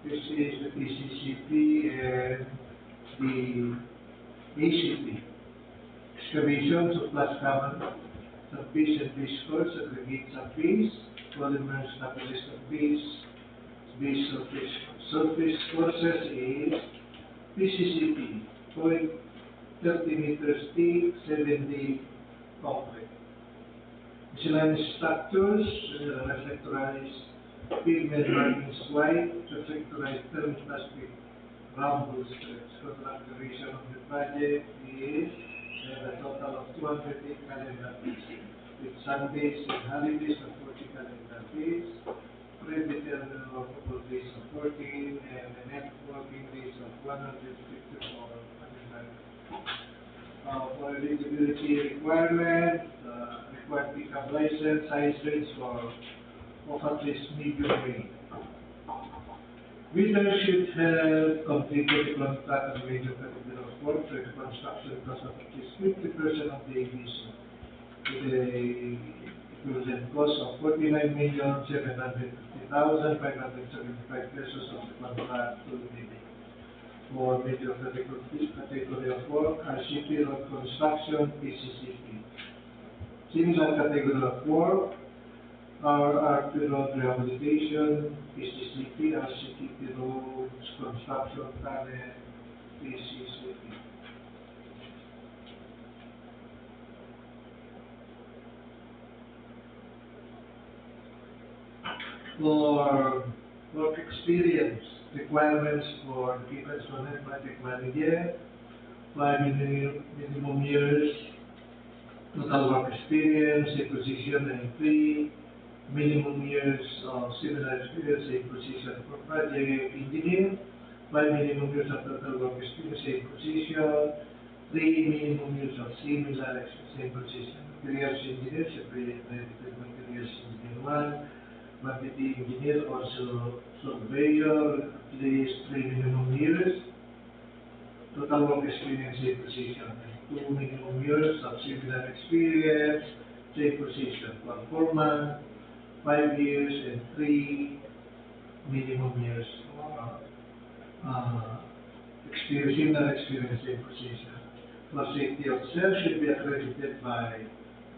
This is the PCCP and the ACP. Excavations of flash common, sub-base and base course, aggregate sub-base, polymer stabilized sub-base, base surface courses is PCCP, 0.30 meters deep, 7D concrete. Miscellaneous structures, reflectorized pavement markings white, reflectorized thermal plastic rumble strips. Contract duration of the project is a total of 208 calendar days, with Sundays and holidays of 40 calendar days, predetermined workable days of 14, and the net working days of 154 calendar days. For eligibility requirement, required pickup license, size range for of at least medium range. Bidder should have completed the contract and major category of work for the construction cost of at least 50% of the ABC, with the equivalent cost of 49,750,575 pesos of the contract to be made. For major category of work, RCP road construction, PCCP. Similar category of work, RRP road rehabilitation, PCCP, RCTP roads construction, tunnel, PCCP. For work experience, requirements for defense project manager, 5 minimum years, total work experience, a position and 3 minimum years of similar experience, a position for project engineer, 5 minimum years of total work experience, a position, 3 minimum years of similar same position. Materials engineer, siyempre, materials engineer 1, quantity engineer, also surveyor, at least 3 minimum years. Total work experience, same position, and 2 minimum years of similar experience, same position. Foreman, 5 years and 3 minimum years experience, similar experience, same position. For safety officer should be accredited by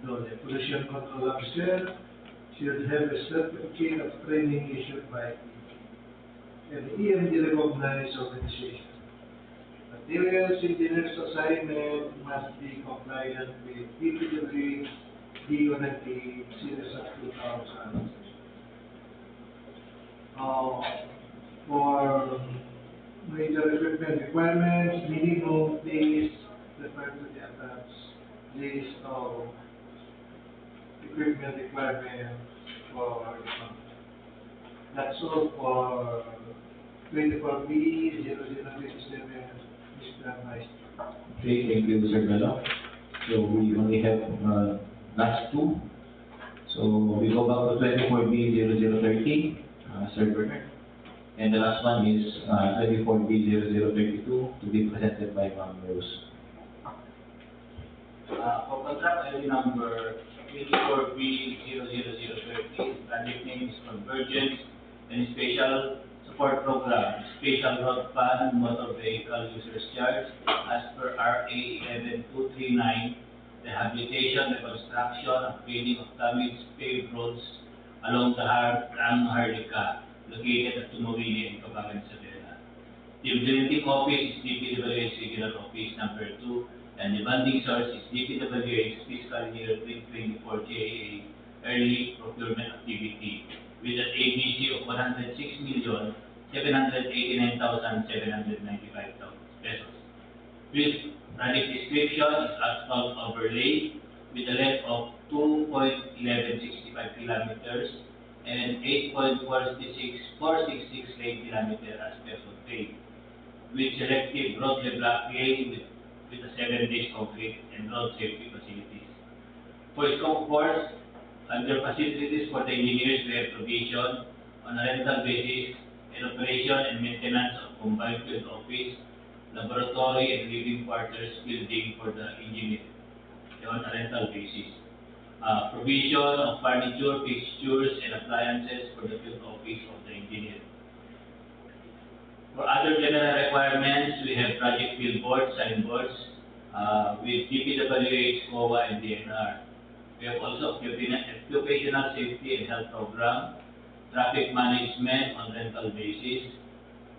the pollution control officer, should have a certificate of training issued by an EMD recognized organization. Materials engineer's assignment must be compliant with PPW D190 series of 2000. For major equipment requirements, minimum, please refer to the attached list of equipment requirements for that's all for 24B 0027, Mr. Vice. Okay, thank you, Sir Bello. So we only have last two. So we go back to 24B0030, Sir Bernard. And the last one is 24B0032 to be presented by Ma'am Rose. For contract ID number 24B00030, project name is Convergence and Special Support Program, Special Road Fund Motor Vehicle Users Charge, as per RA 11239, rehabilitation, reconstruction, upgrading of damaged paved roads along the Harlika, located at Tumawini and Cabangan, Isabela. The implementing office is DPWH Regional Office number 2, and the funding source is DPWH Fiscal Year 2024 JAA Early Procurement Activity, with an ABC of 106,789,795 pesos. With project description is asphalt overlay with a length of 2.1165 kilometers and 8.466 lane kilometer as peso paved, with selective road block with a 7 days concrete and road safety facilities. For scope of works, under facilities for the engineers, we have provision on a rental basis and operation and maintenance of combined field office, laboratory and living quarters building for the engineer on a rental basis. Provision of furniture, fixtures, and appliances for the field office of the engineer. For other general requirements, we have project billboards, signboards, with DPWH, COA, and DNR. We have also occupational safety and health program, traffic management on rental basis,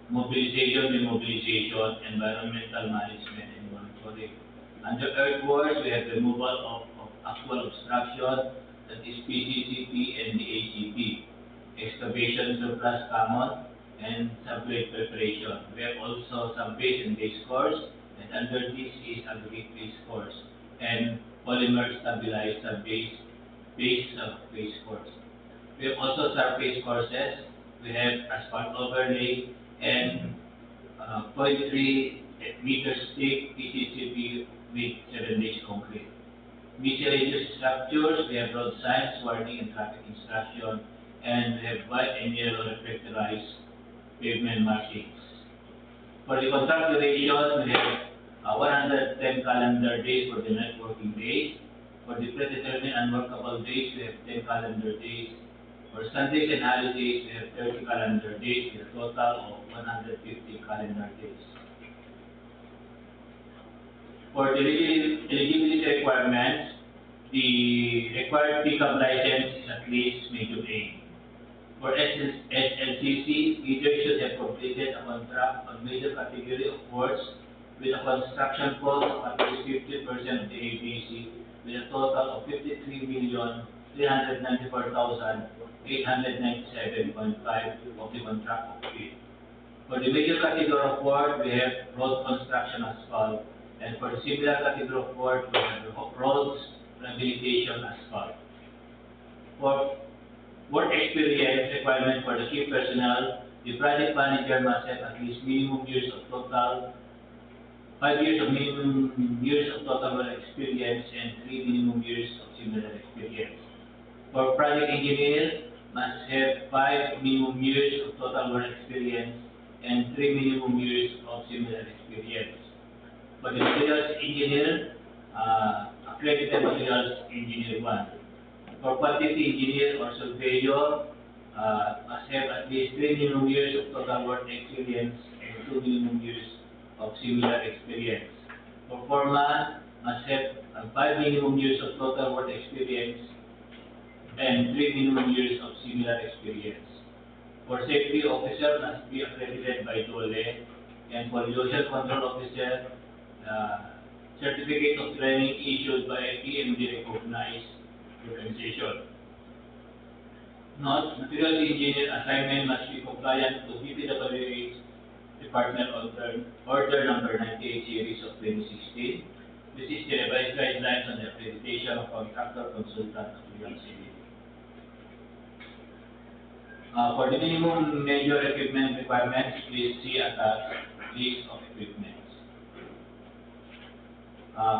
mobilization, remobilization, environmental management, and monitoring. Under earthworks, we have removal of actual obstruction, that is PCCP and the ACP, excavation surplus common, and subgrade preparation. We have also sub-base and base course, and under this is aggregate base course, and polymer stabilized sub-base, base course. We have also surface courses. We have asphalt overlay and 0.3 meters thick PCCP with 7 days concrete. Miscellaneous structures, we have road signs, warning and traffic instruction, and we have white and yellow reflectorized pavement markings. For the contract duration, we have 110 calendar days for the net working days. For the predetermined unworkable days, we have 10 calendar days. For Sundays and holidays, we have 30 calendar days with a total of 150 calendar days. For the eligibility requirements, the required pickup license is at least medium A. For SLCC, leaders should have completed a contract on major category of works with a construction cost of at least 50% of the ABC, with a total of 53,394,897.5 of the contract fee. For the major category of work, we have road construction asphalt, and for the similar category of work, we have roads rehabilitation asphalt. For work experience requirement for the key personnel, the project manager must have at least minimum years of total 5 years of minimum years of total work experience and 3 minimum years of similar experience. For project engineer, must have 5 minimum years of total work experience and 3 minimum years of similar experience. For the materials engineer, accredited materials engineer 1. For quantity engineer or surveyor, must have at least 3 minimum years of total work experience and 2 minimum years of similar experience. For foreman, must have 5 minimum years of total work experience and 3 minimum years of similar experience. For safety officer, must be accredited by DOLE, and for erosion control officer, certificate of training issued by a PMD recognized organization. Note, materials engineer assignment must be compliant to DPWH Department Order Number 98 Series of 2016. This is the revised guidelines on the accreditation of contractor consultant materials engineer. For the minimum major equipment requirements, please see attached list of equipment.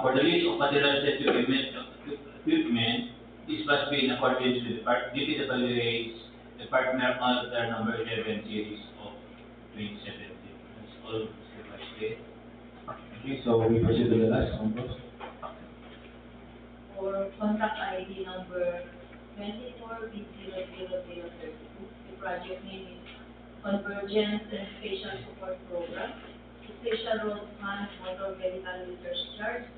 For the list of materials and equipment, this must be in accordance with the DPWH Department Order Number 11 Series of 2017. That's all, Mr. Vice Chair. Okay, so we proceed to the last one, boss. For contract ID number 24B00032, the project name is Convergence and Spatial Support Program, Spatial Road Fund Motor Vehicle Research Charge,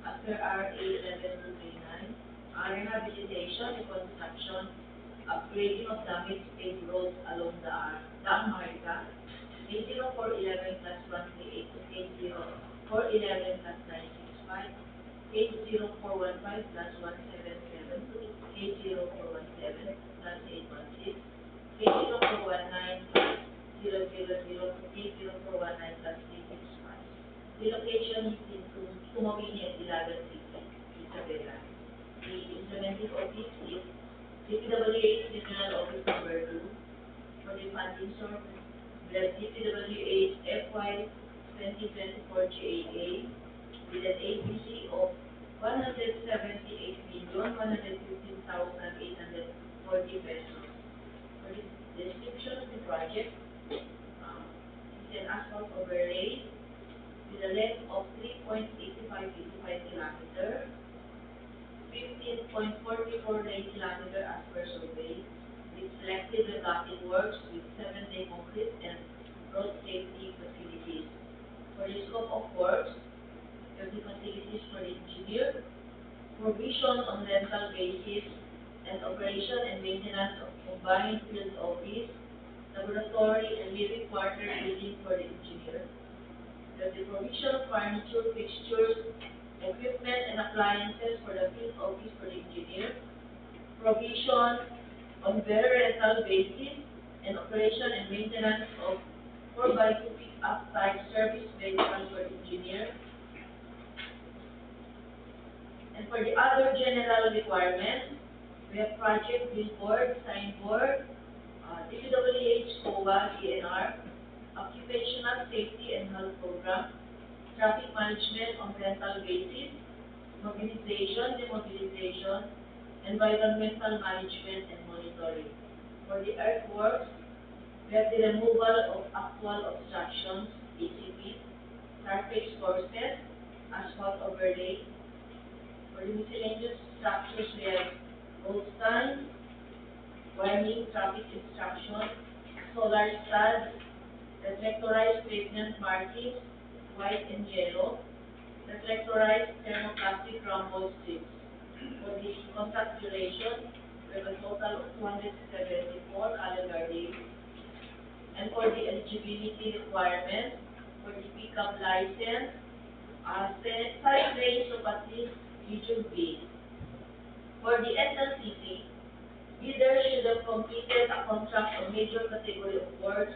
after RA 11239, rehabilitation, reconstruction, upgrading of damaged paved roads along the America, 80411/138 to 80411/965, 80415/177 to 80417/816, 80419/000 to 80419/365. The location is in Tumawini at Ilagan City, Isabela. The implementing office is DPWH Regional Office Number 2. For the funding source, the DPWH FY 2024 GAA with an ABC of 178,115,840 pesos. For the description of the project, it's an asphalt overlay with a length of 3.8585 kilometer, 15.44 lane kilometer as per survey, with selective reblocking works with 7-day concrete and road safety facilities. For the scope of works, there will be facilities for the engineer, provision on rental basis, and operation and maintenance of combined field office, laboratory, and living quarter building for the engineer. There will be provision of furniture, fixtures, equipment, and appliances for the field office for the engineer, provision on better rental basis, and operation and maintenance of 4x2 pick-up type service vehicles for the engineer. And for the other general requirements, we have project billboard, signboard, DPWH, COA, ENR, occupational safety and health program, traffic management on rental basis, mobilization, demobilization, environmental management and monitoring. For the earthworks, we have the removal of actual obstructions, ACP, surface courses, asphalt overlay. For the miscellaneous structures, we have road signs, warning, traffic instruction, solar studs, reflectorized pavement markings, white and yellow, reflectorized thermoplastic rumble strips. For the contract duration, we have a total of 274 calendar days. And for the eligibility requirements, for the pickup license, 5 lanes of at least Region B. For the SLCC, bidders should have completed a contract of major category of works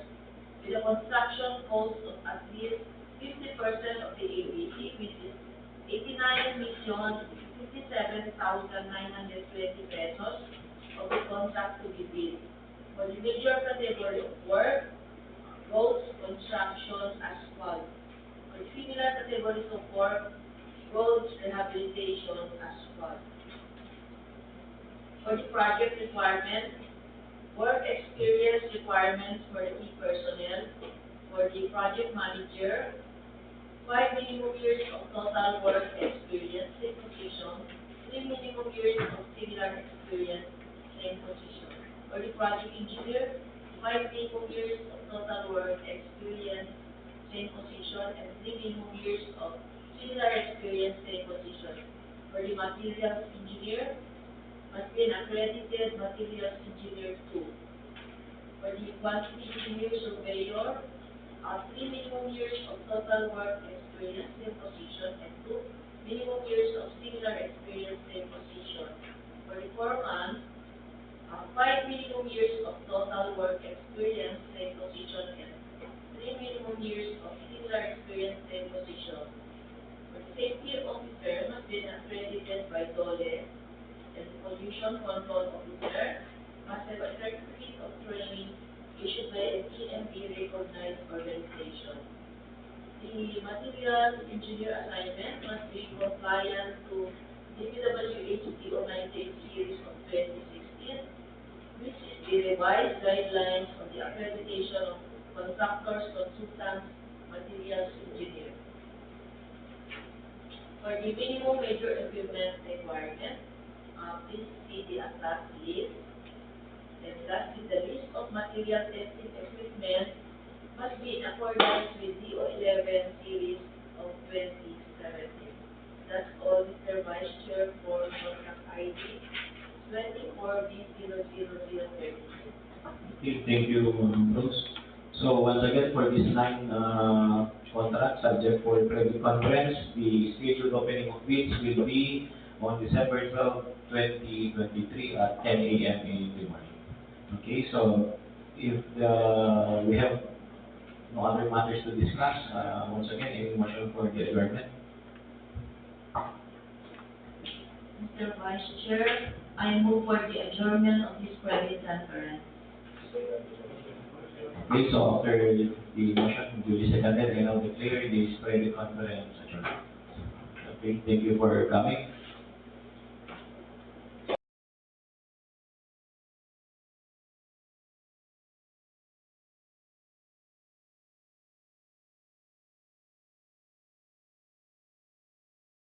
with a construction cost of at least 50% of the ABC, which is 89,057,920 pesos of the contract to be bid. For the major category of work, roads, construction, asphalt. For the similar categories of work, roads, rehabilitation as well. For the project requirement, work experience requirements for the key personnel, for the project manager, 5 minimum years of total work experience, same position, 3 minimum years of similar experience, same position. For the project engineer, 5 minimum years of total work experience, same position, and 3 minimum years of similar experience, same position. For the materials engineer, must be an accredited materials engineer 2. For the quantity engineer surveyor, 3 minimum years of total work experience, same position, and 2 minimum years of similar experience, same position. For the foreman, 5 minimum years of total work experience, same position, and 3 minimum years of similar experience, same position. For the safety officer, must be accredited by DOLE, and the pollution control officer must have a certificate of training issued by an EMB recognized organization. The material engineer assignment must be compliant to DPWH-DO 98 series of 2016, which is the revised guidelines on the accreditation of contractors, consultants, materials engineer. For the minimum major equipment requirement, please see the attached list. And lastly, the list of material testing equipment must be in accordance with DO 11 series of 2017. That's all, Mr. Vice Chair, for contract ID 24B00032. Okay, thank you, Bruce. So once again, for this 9 contracts subject for credit conference, the scheduled opening of bids will be on December 12, 2023 at 10 a.m. in the morning. Okay, so if we have no other matters to discuss, once again, any motion for the adjournment? Mr. Vice Chair, I move for the adjournment of this credit conference. Okay, so after the motion duly seconded, I now declare this credit conference adjourned. Okay, thank you for coming.